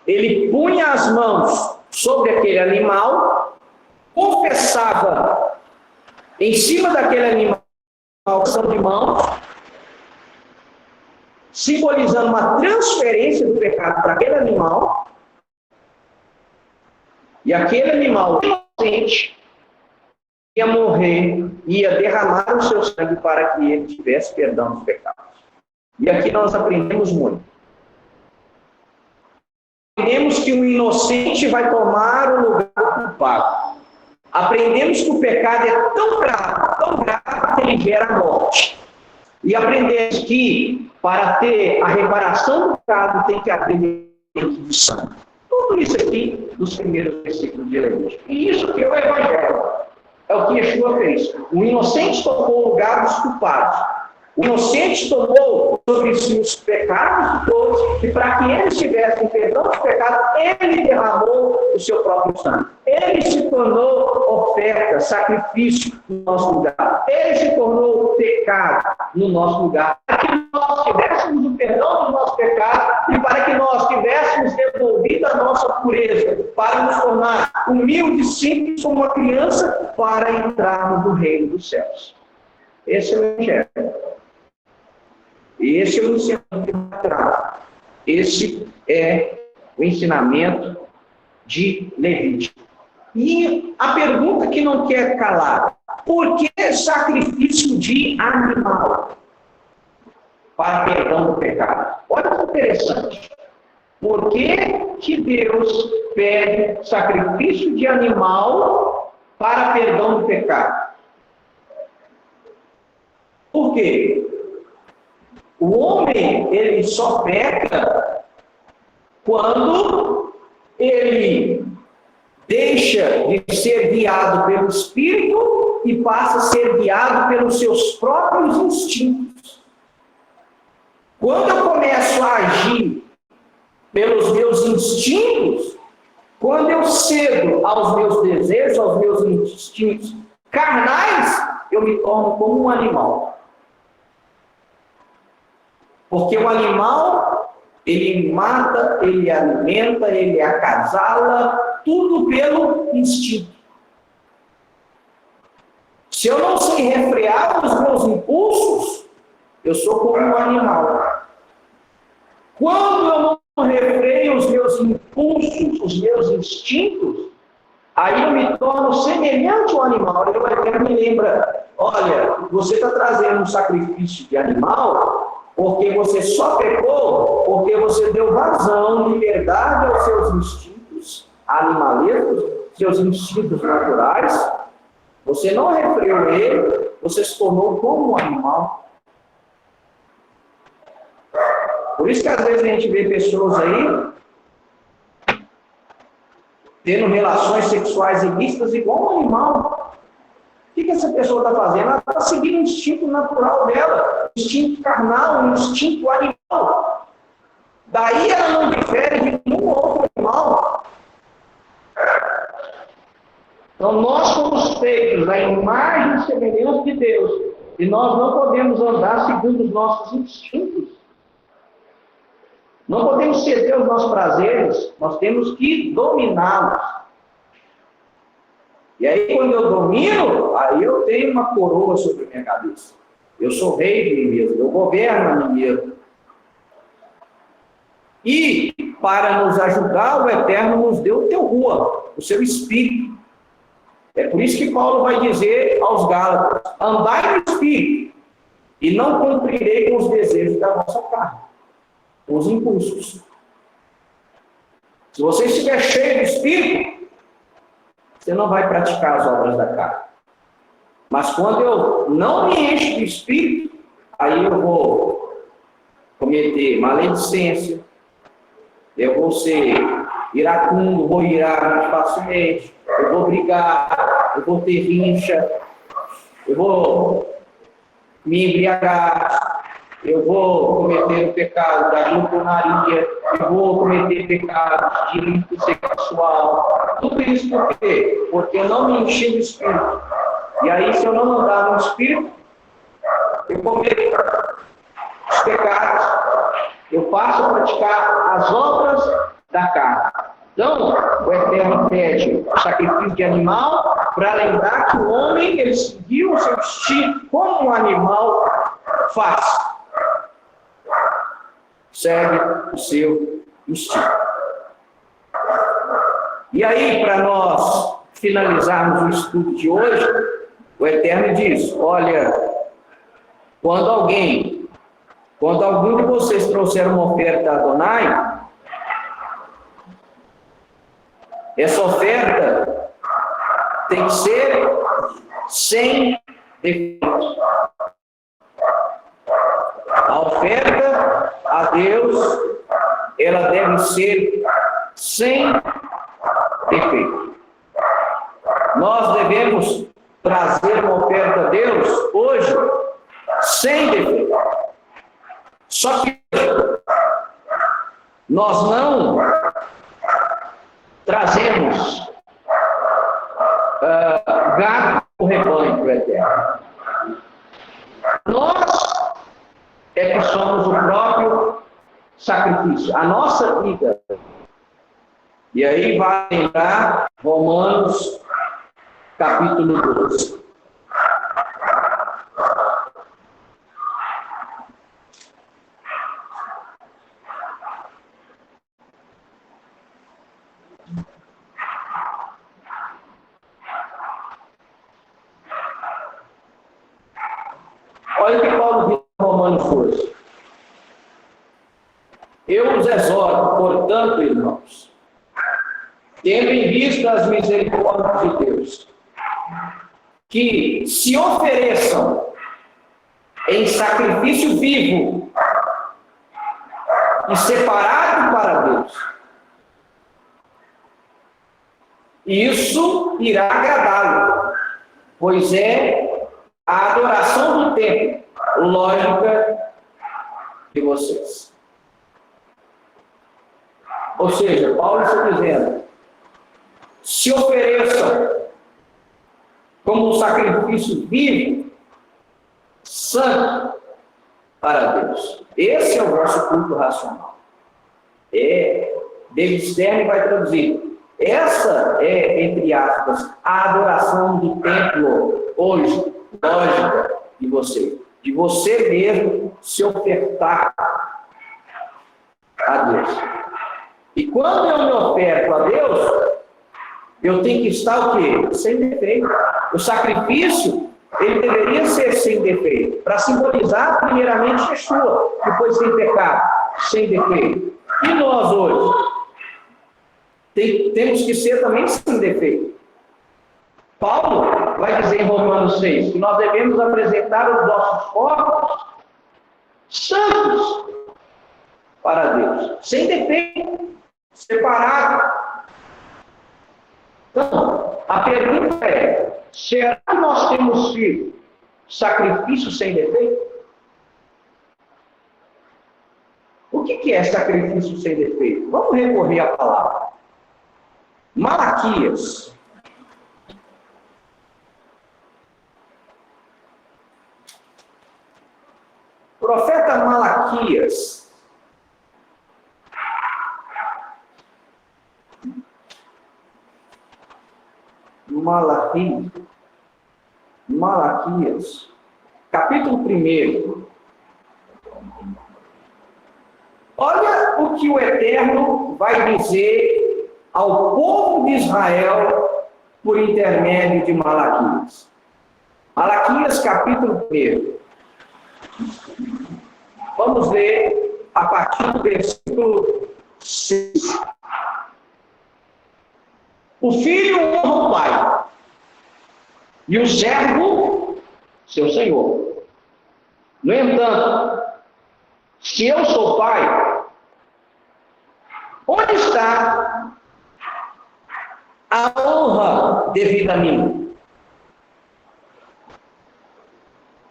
ele punha as mãos sobre aquele animal, confessava em cima daquele animal a ação de mãos, simbolizando uma transferência do pecado para aquele animal, e aquele animal inocente ia morrer, ia derramar o seu sangue para que ele tivesse perdão dos pecados. E aqui nós aprendemos muito. Aprendemos que o inocente vai tomar o lugar do culpado. Aprendemos que o pecado é tão grave que ele gera a morte. E aprendemos que para ter a reparação do pecado, tem que haver dentro do sangue. Tudo isso aqui nos primeiros versículos de Levítico. E isso que é o Evangelho. É o que Yeshua fez. O inocente tomou o lugar dos culpados. O inocente tomou sobre si os pecados de todos, e para que eles tivessem perdão dos pecados, ele derramou o seu próprio sangue. Ele se tornou oferta, sacrifício no nosso lugar. Ele se tornou pecado no nosso lugar. Para que nós tivéssemos o perdão dos nossos pecados e para que nós tivéssemos devolvido a nossa pureza, para nos tornar humildes, simples como uma criança, para entrarmos no reino dos céus. Esse é o Evangelho. Esse é o ensinamento natural. Esse é o ensinamento de Levítico. E a pergunta que não quer calar: por que sacrifício de animal para perdão do pecado? Olha que interessante. Por que Deus pede sacrifício de animal para perdão do pecado? Por quê? O homem, ele só peca quando ele deixa de ser guiado pelo Espírito e passa a ser guiado pelos seus próprios instintos. Quando eu começo a agir pelos meus instintos, quando eu cedo aos meus desejos, aos meus instintos carnais, eu me torno como um animal. Porque o animal, ele mata, ele alimenta, ele acasala, tudo pelo instinto. Se eu não sei refrear os meus impulsos, eu sou como um animal. Quando eu não refreio os meus impulsos, os meus instintos, aí eu me torno semelhante ao animal. Eu até me lembra, olha, você está trazendo um sacrifício de animal porque você só pecou porque você deu vazão, liberdade aos seus instintos animalescos, seus instintos naturais. Você não refreou ele, você se tornou como um animal. Por isso que às vezes a gente vê pessoas aí tendo relações sexuais ilícitas igual um animal. O que essa pessoa está fazendo? Ela está seguindo o instinto natural dela, o instinto carnal, o instinto animal. Daí ela não difere de nenhum outro animal. Então nós somos feitos à imagem e semelhança de Deus, e nós não podemos andar segundo os nossos instintos. Não podemos ceder aos nossos prazeres, nós temos que dominá-los. E aí, quando eu domino, aí eu tenho uma coroa sobre a minha cabeça. Eu sou rei de mim mesmo, eu governo a mim mesmo. E, para nos ajudar, o Eterno nos deu o teu rua, o seu Espírito. É por isso que Paulo vai dizer aos Gálatas: andai no Espírito, e não cumprirei com os desejos da vossa carne, com os impulsos. Se você estiver cheio do Espírito, você não vai praticar as obras da carne. Mas quando eu não me encho do Espírito, aí eu vou cometer maledicência, eu vou ser iracundo, vou irar muito facilmente, eu vou brigar, eu vou ter rincha, eu vou me embriagar, eu vou cometer o pecado da glutonaria, eu vou cometer pecado de ímpeto sexual. Tudo isso por quê? Porque eu não me enchi do Espírito. E aí, se eu não andar no Espírito, eu cometo os pecados, eu passo a praticar as obras da carne. Então, o Eterno pede o sacrifício de animal para lembrar que o homem, ele seguiu o seu instinto como um animal faz. Segue o seu instinto. E aí, para nós finalizarmos o estudo de hoje, o Eterno diz: olha, quando algum de vocês trouxer uma oferta a Adonai, essa oferta tem que ser sem defeito. A oferta a Deus, ela deve ser sem defeito. Nós devemos trazer uma oferta a Deus hoje sem defeito. Só que nós não trazemos gado para o rebanho do Eterno. Nós é que somos o próprio sacrifício, a nossa vida. E aí vai lembrar Romanos capítulo 12. Olha o que Paulo diz em Romanos 12. Eu os exorto, portanto, irmãos, tendo em vista as misericórdias de Deus, que se ofereçam em sacrifício vivo e separado para Deus. Isso irá agradá-lo, pois é a adoração do templo, lógica de vocês. Ou seja, Paulo está dizendo, se ofereçam como um sacrifício vivo, santo, para Deus. Esse é o vosso culto racional. David Stern vai traduzir. Essa é, entre aspas, a adoração do templo hoje, lógica de você. De você mesmo se ofertar a Deus. E quando eu me oferto a Deus, eu tenho que estar o quê? Sem defeito. O sacrifício, ele deveria ser sem defeito, para simbolizar primeiramente Yeshua, depois sem pecado, sem defeito. E nós hoje? Temos que ser também sem defeito. Paulo vai dizer em Romanos 6 que nós devemos apresentar os nossos corpos santos para Deus, sem defeito, separado. Então, a pergunta é, será que nós temos sido sacrifício sem defeito? O que é sacrifício sem defeito? Vamos recorrer à palavra. Malaquias. Profeta Malaquias. Malaquias, capítulo 1. Olha o que o Eterno vai dizer ao povo de Israel por intermédio de Malaquias. Malaquias, capítulo 1. Vamos ler a partir do versículo 6. O filho honra o pai, e o servo, seu senhor. No entanto, se eu sou pai, onde está a honra devida a mim?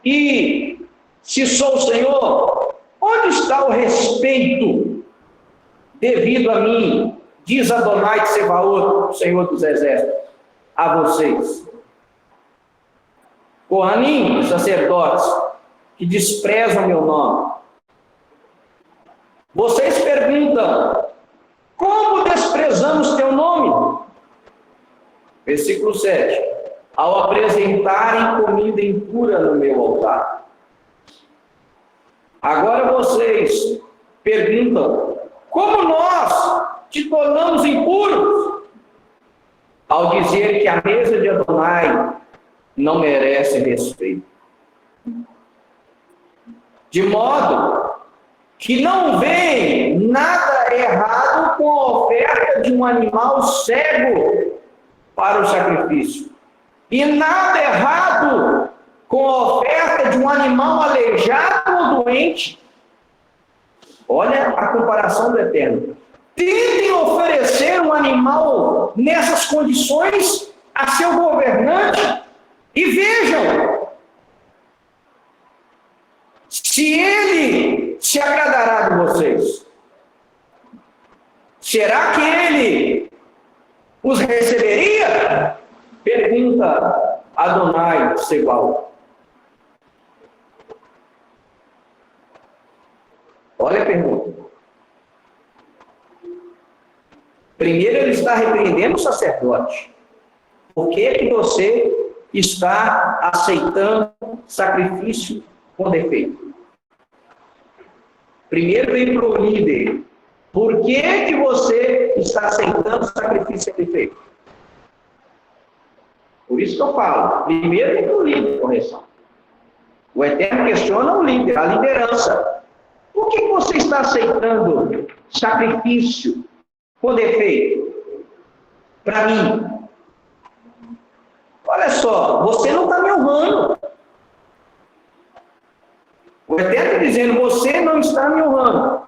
E se sou o Senhor, onde está o respeito devido a mim? Diz Adonai Tsebaot, Senhor dos Exércitos, a vocês. Kohanim, sacerdotes, que desprezam meu nome. Vocês perguntam, como desprezamos teu nome? Versículo 7. Ao apresentarem comida impura no meu altar. Agora vocês perguntam, como nós te tornamos impuros? Ao dizer que a mesa de Adonai não merece respeito. De modo que não vem nada errado com a oferta de um animal cego para o sacrifício. E nada errado com a oferta de um animal aleijado ou doente Olha a comparação do Eterno. Tentem oferecer um animal nessas condições a seu governante e vejam se ele se agradará de vocês. Será que ele os receberia? Pergunta Adonai Sebal. Olha a pergunta. Primeiro ele está repreendendo o sacerdote. Por que você está aceitando sacrifício com defeito? Primeiro vem para o líder. Por que você está aceitando sacrifício com defeito? Por isso que eu falo. Primeiro vem para o líder, correção. O Eterno questiona o líder, a liderança. Por que você está aceitando sacrifício com defeito? Para mim. Olha só, você não está me honrando. O Eterno está dizendo, você não está me honrando.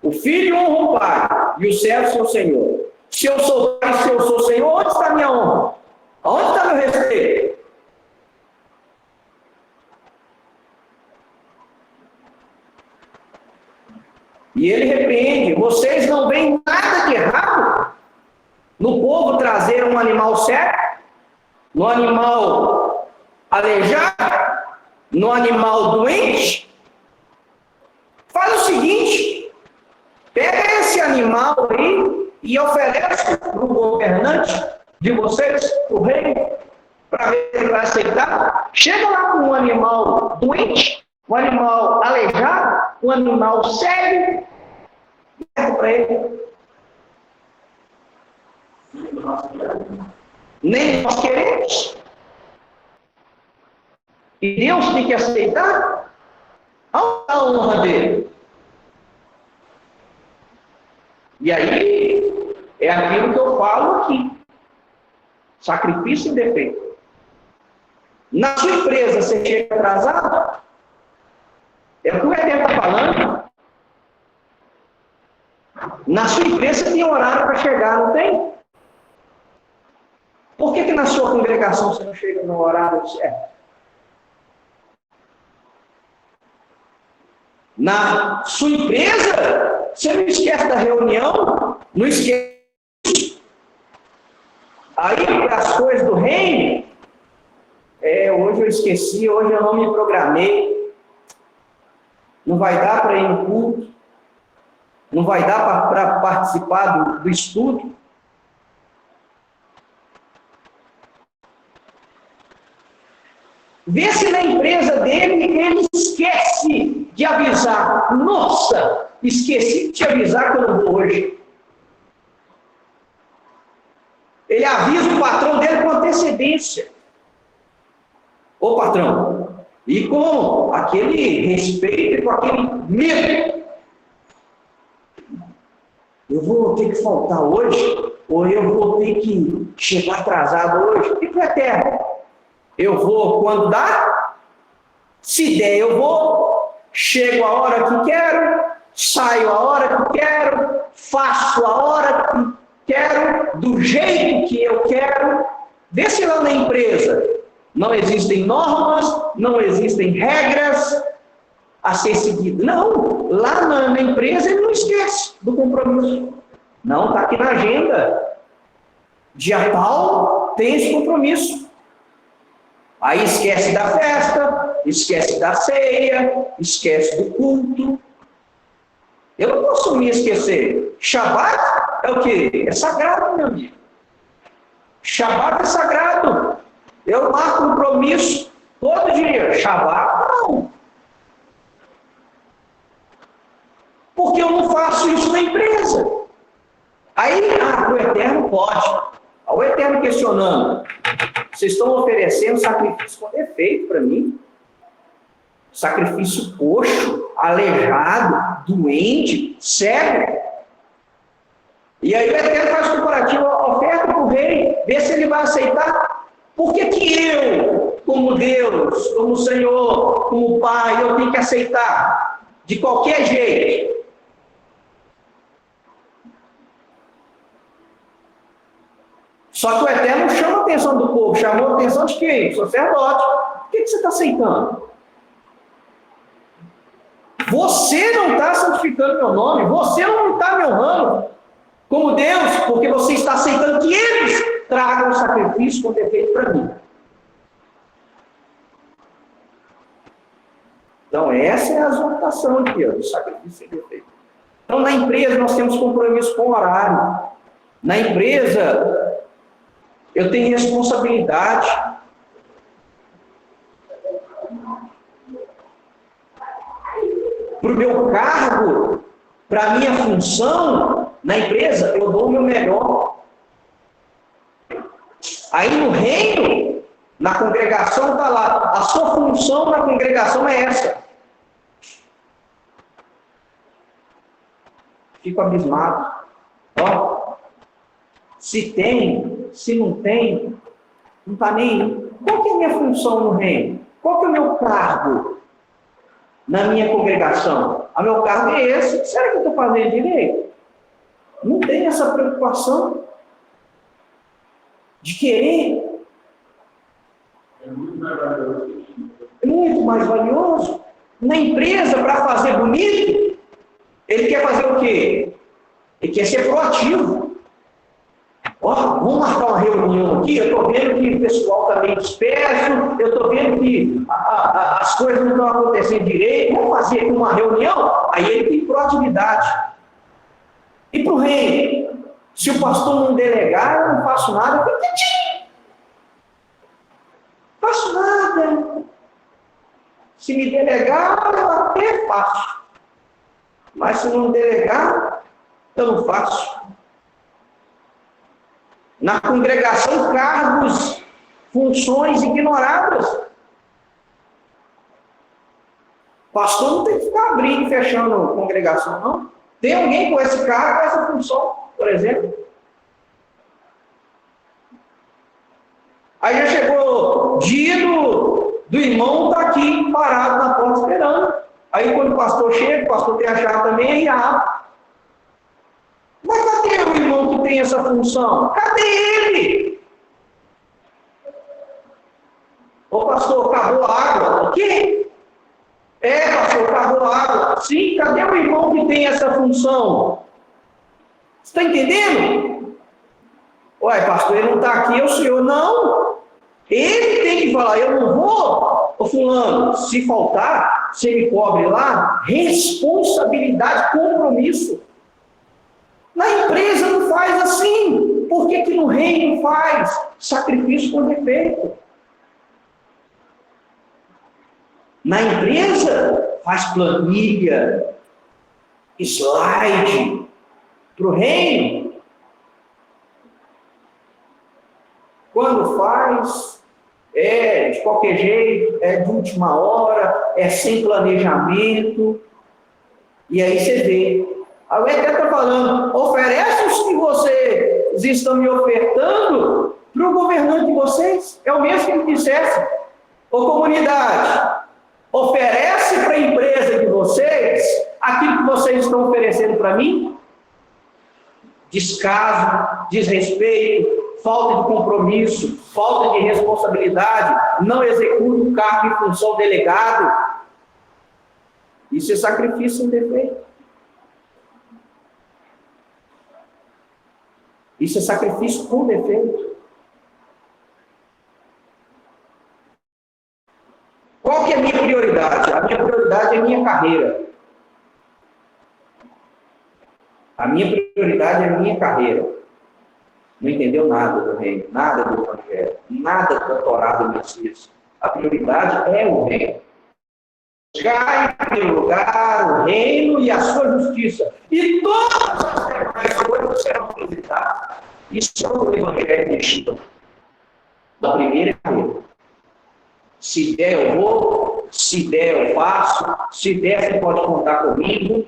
O filho honra o pai e o servo seu senhor. Se eu sou pai, se eu sou senhor, onde está a minha honra? Onde está meu respeito? E ele repreende, vocês não veem nada de errado no povo trazer um animal cego, no animal aleijado, no animal doente? Faz o seguinte, pega esse animal aí e oferece para o governante de vocês, o rei, para ver se ele vai aceitar. Chega lá com um animal doente, um animal aleijado, um animal cego, e leva para ele. Nem nós queremos. E Deus tem que aceitar a honra dele. E aí, é aquilo que eu falo aqui. Sacrifício em defeito. Na sua empresa, você chega atrasado? É o que o Eterno está falando. Na sua empresa, você tem horário para chegar, não tem? Por que na sua congregação você não chega no horário certo? Na sua empresa, você não esquece da reunião, não esquece. Aí, as coisas do reino, hoje eu esqueci, hoje eu não me programei, não vai dar para ir no culto, não vai dar para participar do estudo. Vê se na empresa dele ele esquece de avisar. Nossa, esqueci de te avisar que eu não vou hoje. Ele avisa o patrão dele com antecedência. Ô patrão, e com aquele respeito, com aquele medo. Eu vou ter que faltar hoje, ou eu vou ter que chegar atrasado hoje. E para Eterno? Eu vou quando dá? Se der, eu vou. Chego a hora que quero, saio a hora que quero, faço a hora que quero, do jeito que eu quero. Vê se lá na empresa não existem normas, não existem regras a ser seguidas. Não, lá na empresa ele não esquece do compromisso. Não, está aqui na agenda. Dia tal, tem esse compromisso. Aí esquece da festa, esquece da ceia, esquece do culto. Eu não posso me esquecer. Shabat é o quê? É sagrado, meu amigo. Shabat é sagrado. Eu marco um compromisso todo dia. Shabat, não. Porque eu não faço isso na empresa. Aí, o Eterno pode. O Eterno questionando. Vocês estão oferecendo sacrifício com defeito para mim? Sacrifício coxo, aleijado, doente, cego. E aí o Eterno faz comparativo, oferta para o rei, vê se ele vai aceitar. Por que eu, como Deus, como Senhor, como Pai, eu tenho que aceitar? De qualquer jeito. Só que o Eterno chama a atenção do povo, chamou a atenção de quem? Do sacerdote. Por que você está aceitando? Você não está santificando meu nome, você não está me honrando como Deus, porque você está aceitando que eles tragam o sacrifício com defeito para mim. Então, essa é a exortação aqui, do sacrifício sem defeito. Então, na empresa, nós temos compromisso com o horário. Na empresa, eu tenho responsabilidade. Para o meu cargo, para a minha função na empresa, eu dou o meu melhor. Aí no reino, na congregação está lá, a sua função na congregação é essa. Fico abismado. Ó, se tem, se não tem, não está nem. Qual que é a minha função no reino? Qual que é o meu cargo na minha congregação? O meu cargo é esse. Será que eu estou fazendo direito? Não tem essa preocupação de querer. É muito mais valioso. É muito mais valioso. Na empresa, para fazer bonito, ele quer fazer o quê? Ele quer ser proativo. Ó, vamos marcar uma reunião aqui, eu estou vendo que o pessoal está meio disperso, eu estou vendo que as coisas não estão acontecendo direito, vamos fazer aqui uma reunião? Aí ele tem proatividade. E para o reino? Se o pastor não delegar, eu não faço nada, eu fico faço nada. Se me delegar, eu até faço. Mas se não delegar, eu não faço. Na congregação, cargos, funções ignoradas. Pastor não tem que ficar abrindo e fechando a congregação, não. Tem alguém com esse cargo, com essa função, por exemplo. Aí já chegou o dia do irmão estar aqui parado na porta esperando. Aí quando o pastor chega, o pastor tem a chave também, aí abre. Mas cadê o irmão que tem essa função? Cadê ele? Ô pastor, acabou a água. O quê? É, pastor, acabou a água. Sim, cadê o irmão que tem essa função? Você está entendendo? Ué, pastor, ele não está aqui, é o senhor. Não. Ele tem que falar, eu não vou. Ô fulano, se faltar, você me cobre lá. Responsabilidade, compromisso. Na empresa não faz assim. Por que no reino faz? Sacrifício com defeito. Na empresa faz planilha, slide. Para o reino, quando faz, é de qualquer jeito, é de última hora, é sem planejamento. E aí você vê. Alguém até está falando, oferece os que vocês estão me ofertando para o governante de vocês. É o mesmo que ele dissesse. Ô comunidade, oferece para a empresa de vocês aquilo que vocês estão oferecendo para mim? Descaso, desrespeito, falta de compromisso, falta de responsabilidade, não executa o cargo em função delegado. Isso é sacrifício sem defeito. Isso é sacrifício com defeito. Qual que é a minha prioridade? A minha prioridade é a minha carreira. A minha prioridade é a minha carreira. Não entendeu nada do reino, nada do evangelho, nada do doutorado do Messias. A prioridade é o reino. Buscar em primeiro lugar o reino e a sua justiça. E todas as demais coisas serão acrescentadas. Isso é o evangelho mexido. Da primeira carreira. Se der, eu vou. Se der, eu faço. Se der, você pode contar comigo.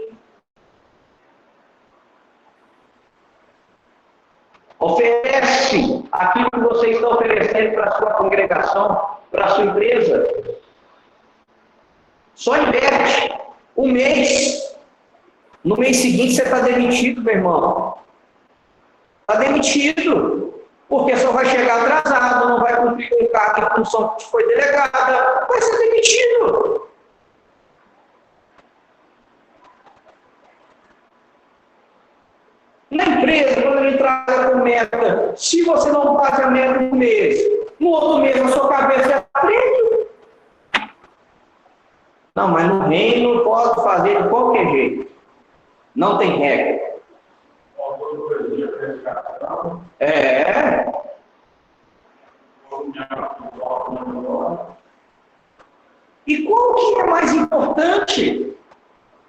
Oferece aquilo que você está oferecendo para a sua congregação, para a sua empresa. Só inverte um mês. No mês seguinte você está demitido, meu irmão. Está demitido. Porque só vai chegar atrasado, não vai cumprir com o cargo e função que foi delegada, vai ser demitido. Na empresa, quando ele trabalha com meta, se você não bate a meta no mês, no outro mês a sua cabeça é preta. Não, mas no reino pode fazer de qualquer jeito. Não tem regra. É. E qual que é mais importante?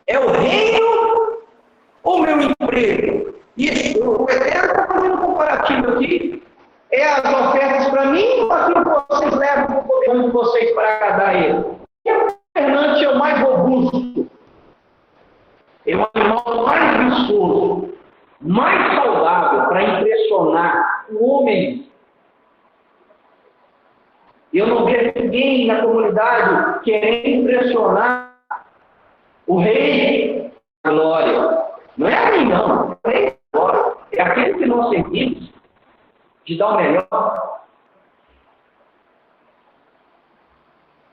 É o reino ou meu emprego? E o Eterno está fazendo um comparativo aqui. É as ofertas para mim ou aquilo que vocês levam para o poder de vocês para agradar ele? E o governante é o mais robusto. É o animal mais vistoso, mais saudável para impressionar o homem. Eu não vejo ninguém na comunidade querendo impressionar o rei da glória. Não é a mim, não. É o rei da glória. É aquele que nós servimos de dar o melhor.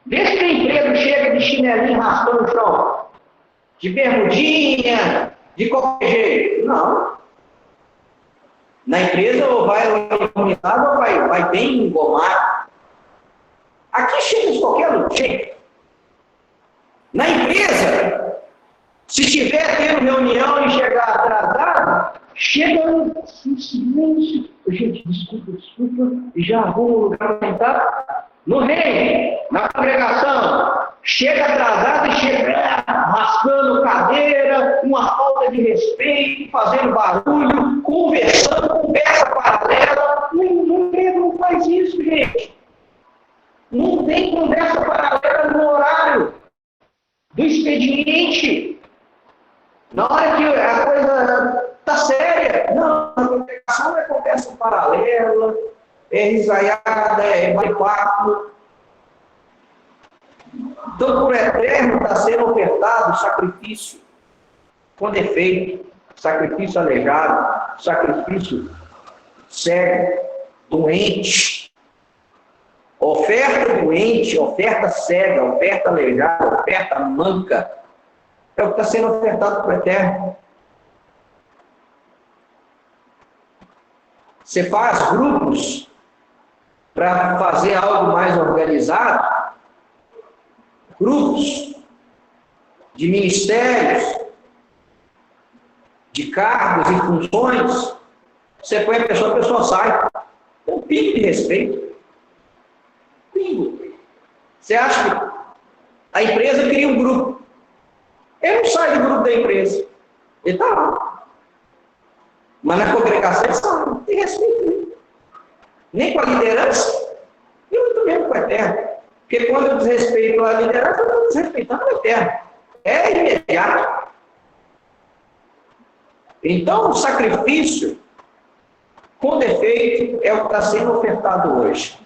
Vê se tem emprego chega de chinelinho raspando o chão. De bermudinha, de qualquer jeito. Não. Na empresa ou vai organizado ou vai bem engomado. Aqui chega de qualquer jeito. Na empresa, se tiver tendo reunião e chegar atrasado, chega em silêncio. Gente, desculpa, já arruma um lugar para sentar. No reino, na congregação, chega atrasado e chega raspando cadeira, uma falta de respeito, fazendo barulho, conversando, conversa paralela. Não faz isso, gente. Não tem conversa paralela no horário do expediente. Na hora que a coisa está séria. Não, a congregação é conversa paralela, é risaiada, é bate-papo. Então, por eterno está sendo ofertado sacrifício com defeito, sacrifício aleijado, sacrifício cego, doente. Oferta doente, oferta cega, oferta aleijada, oferta manca. É o que está sendo ofertado para o eterno. Você faz grupos para fazer algo mais organizado, grupos de ministérios, de cargos e funções, você põe a pessoa sai. É um pingo de respeito. Pingo. Você acha que a empresa cria um grupo. Ele não sai do grupo da empresa. Ele está lá. Mas na congregação ele sai. Não tem respeito. Nem com a liderança, e muito menos com o eterno. Porque quando eu desrespeito a liderança, eu estou desrespeitando o eterno. É imediato. Então, o sacrifício com defeito é o que está sendo ofertado hoje.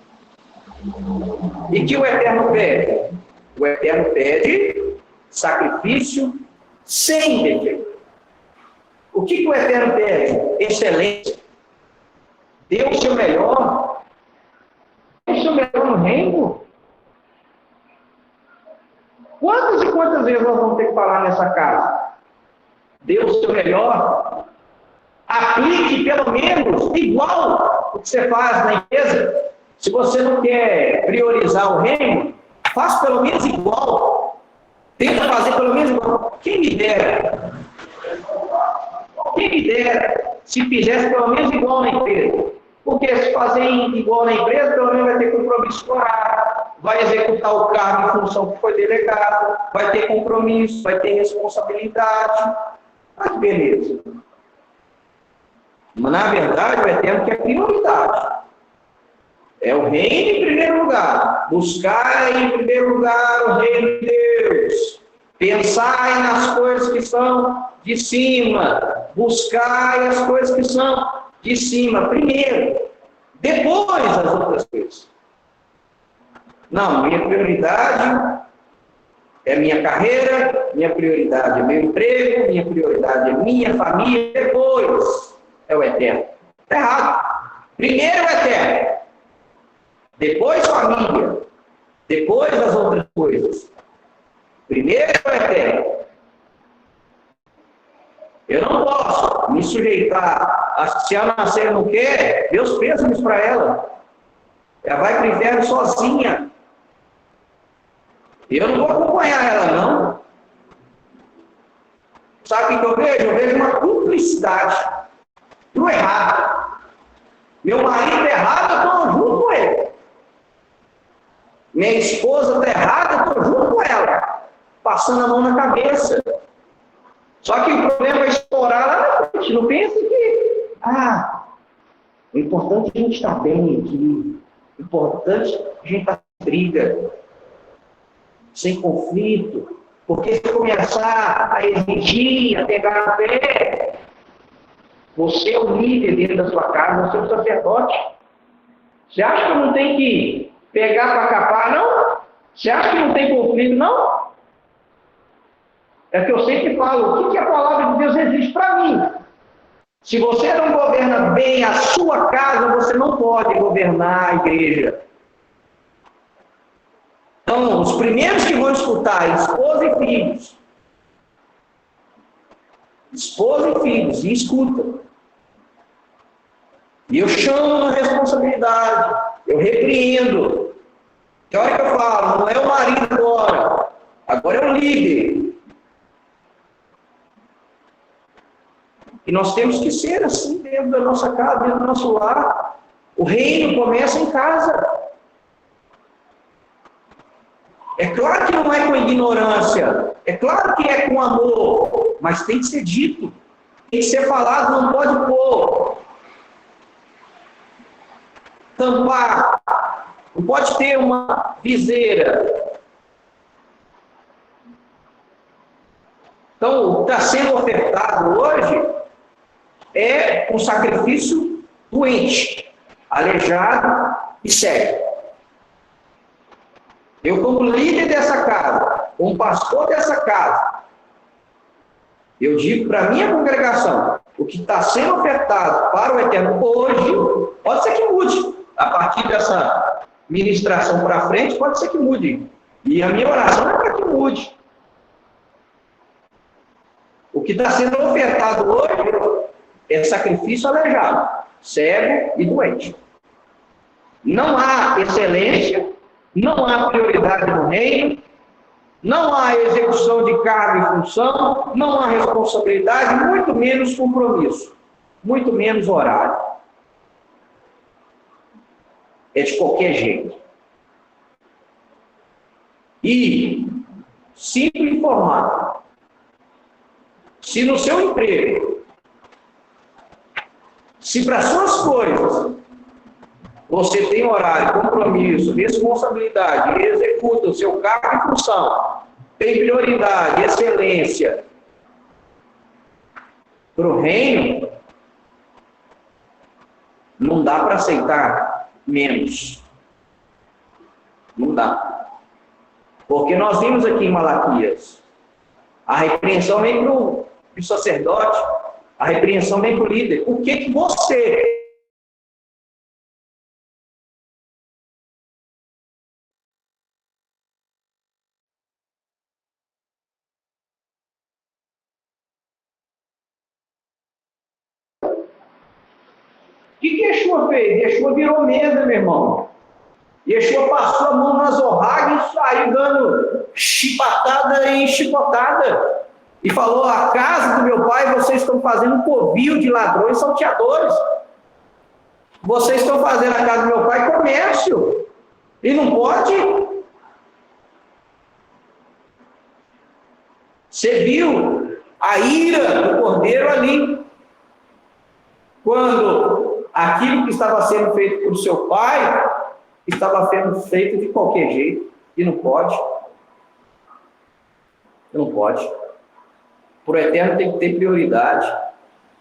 E que o eterno pede? O eterno pede sacrifício sem defeito. O que o eterno pede? Excelência. Dê o seu melhor. Dê o seu melhor no reino. Quantas e quantas vezes nós vamos ter que falar nessa casa? Dê o seu melhor. Aplique pelo menos igual o que você faz na empresa. Se você não quer priorizar o reino, faça pelo menos igual. Tenta fazer pelo menos igual. Quem me dera? Quem me dera se fizesse pelo menos igual na empresa. Porque se fazer igual na empresa, pelo menos vai ter compromisso com o horário, vai executar o cargo em função que foi delegado, vai ter compromisso, vai ter responsabilidade. Ah, que beleza. Mas, na verdade, o eterno quer prioridade. É o reino em primeiro lugar. Buscar em primeiro lugar o reino de Deus. Pensar nas coisas que são de cima. Buscar as coisas que são de cima primeiro. Depois as outras coisas. Não, minha prioridade é minha carreira, minha prioridade é meu emprego, minha prioridade é minha família, depois é o eterno. Está errado. Primeiro o eterno, depois família, depois as outras coisas. Primeiro o eterno. Eu não posso me sujeitar a, se a Marcela não quer, Deus pensa para ela. Ela vai para o inferno sozinha. Eu não vou acompanhar ela, não. Sabe o que eu vejo? Eu vejo uma cumplicidade no errado. Meu marido é errado, eu estou junto com ele. Minha esposa está errada, eu estou junto com ela. Passando a mão na cabeça. Só que o problema é estourar lá na frente. Não pensa que, o importante é a gente estar bem aqui. O importante é a gente estar sem briga, sem conflito. Porque se começar a exigir, a pegar no pé, você é o líder dentro da sua casa, você é o sacerdote. Você acha que não tem que pegar para capar, não? Você acha que não tem conflito, não? É que eu sempre falo, o que a palavra de Deus exige para mim? Se você não governa bem a sua casa, você não pode governar a igreja. Então, os primeiros que vão escutar, esposa e filhos. Esposa e filhos, e escuta. E eu chamo na responsabilidade, eu repreendo. Tem hora que eu falo, não é o marido agora é o líder. E nós temos que ser assim dentro da nossa casa, dentro do nosso lar. O reino começa em casa. É claro que não é com ignorância, é claro que é com amor, mas tem que ser dito, tem que ser falado, não pode pôr, tampar, não pode ter uma viseira. Então, o que está sendo ofertado hoje é um sacrifício doente, aleijado e cego. Eu, como líder dessa casa, como pastor dessa casa, eu digo para a minha congregação, o que está sendo ofertado para o eterno hoje, pode ser que mude. A partir dessa ministração para frente, pode ser que mude. E a minha oração é para que mude. O que está sendo ofertado hoje é sacrifício aleijado, cego e doente. Não há excelência, não há prioridade no reino, não há execução de cargo e função, não há responsabilidade, muito menos compromisso, muito menos horário. É de qualquer jeito. E, simples informar, se no seu emprego, se para suas coisas, você tem horário, compromisso, responsabilidade, executa o seu cargo e função, tem prioridade, excelência para o reino, não dá para aceitar menos. Não dá. Porque nós vimos aqui em Malaquias, a repreensão vem para o sacerdote, a repreensão vem para o líder. O que você... O que Yeshua fez? Yeshua virou mesa, meu irmão. Yeshua passou a mão na zorraga e saiu dando chipatada e chicotada. E falou, a casa do meu pai, vocês estão fazendo um covil de ladrões e salteadores. Vocês estão fazendo a casa do meu pai comércio. E não pode. Você viu a ira do cordeiro ali. Quando aquilo que estava sendo feito por seu pai estava sendo feito de qualquer jeito. E não pode. Não pode. Para o eterno tem que ter prioridade.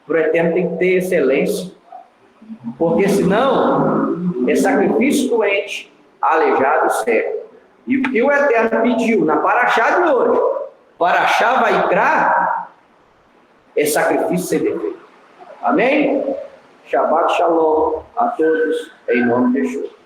Para o eterno tem que ter excelência. Porque senão é sacrifício doente, aleijado e cego. E o que o eterno pediu na paraxá de hoje, paraxá Vaikra, é sacrifício sem defeito. Amém? Shabbat Shalom a todos, em nome de Jesus.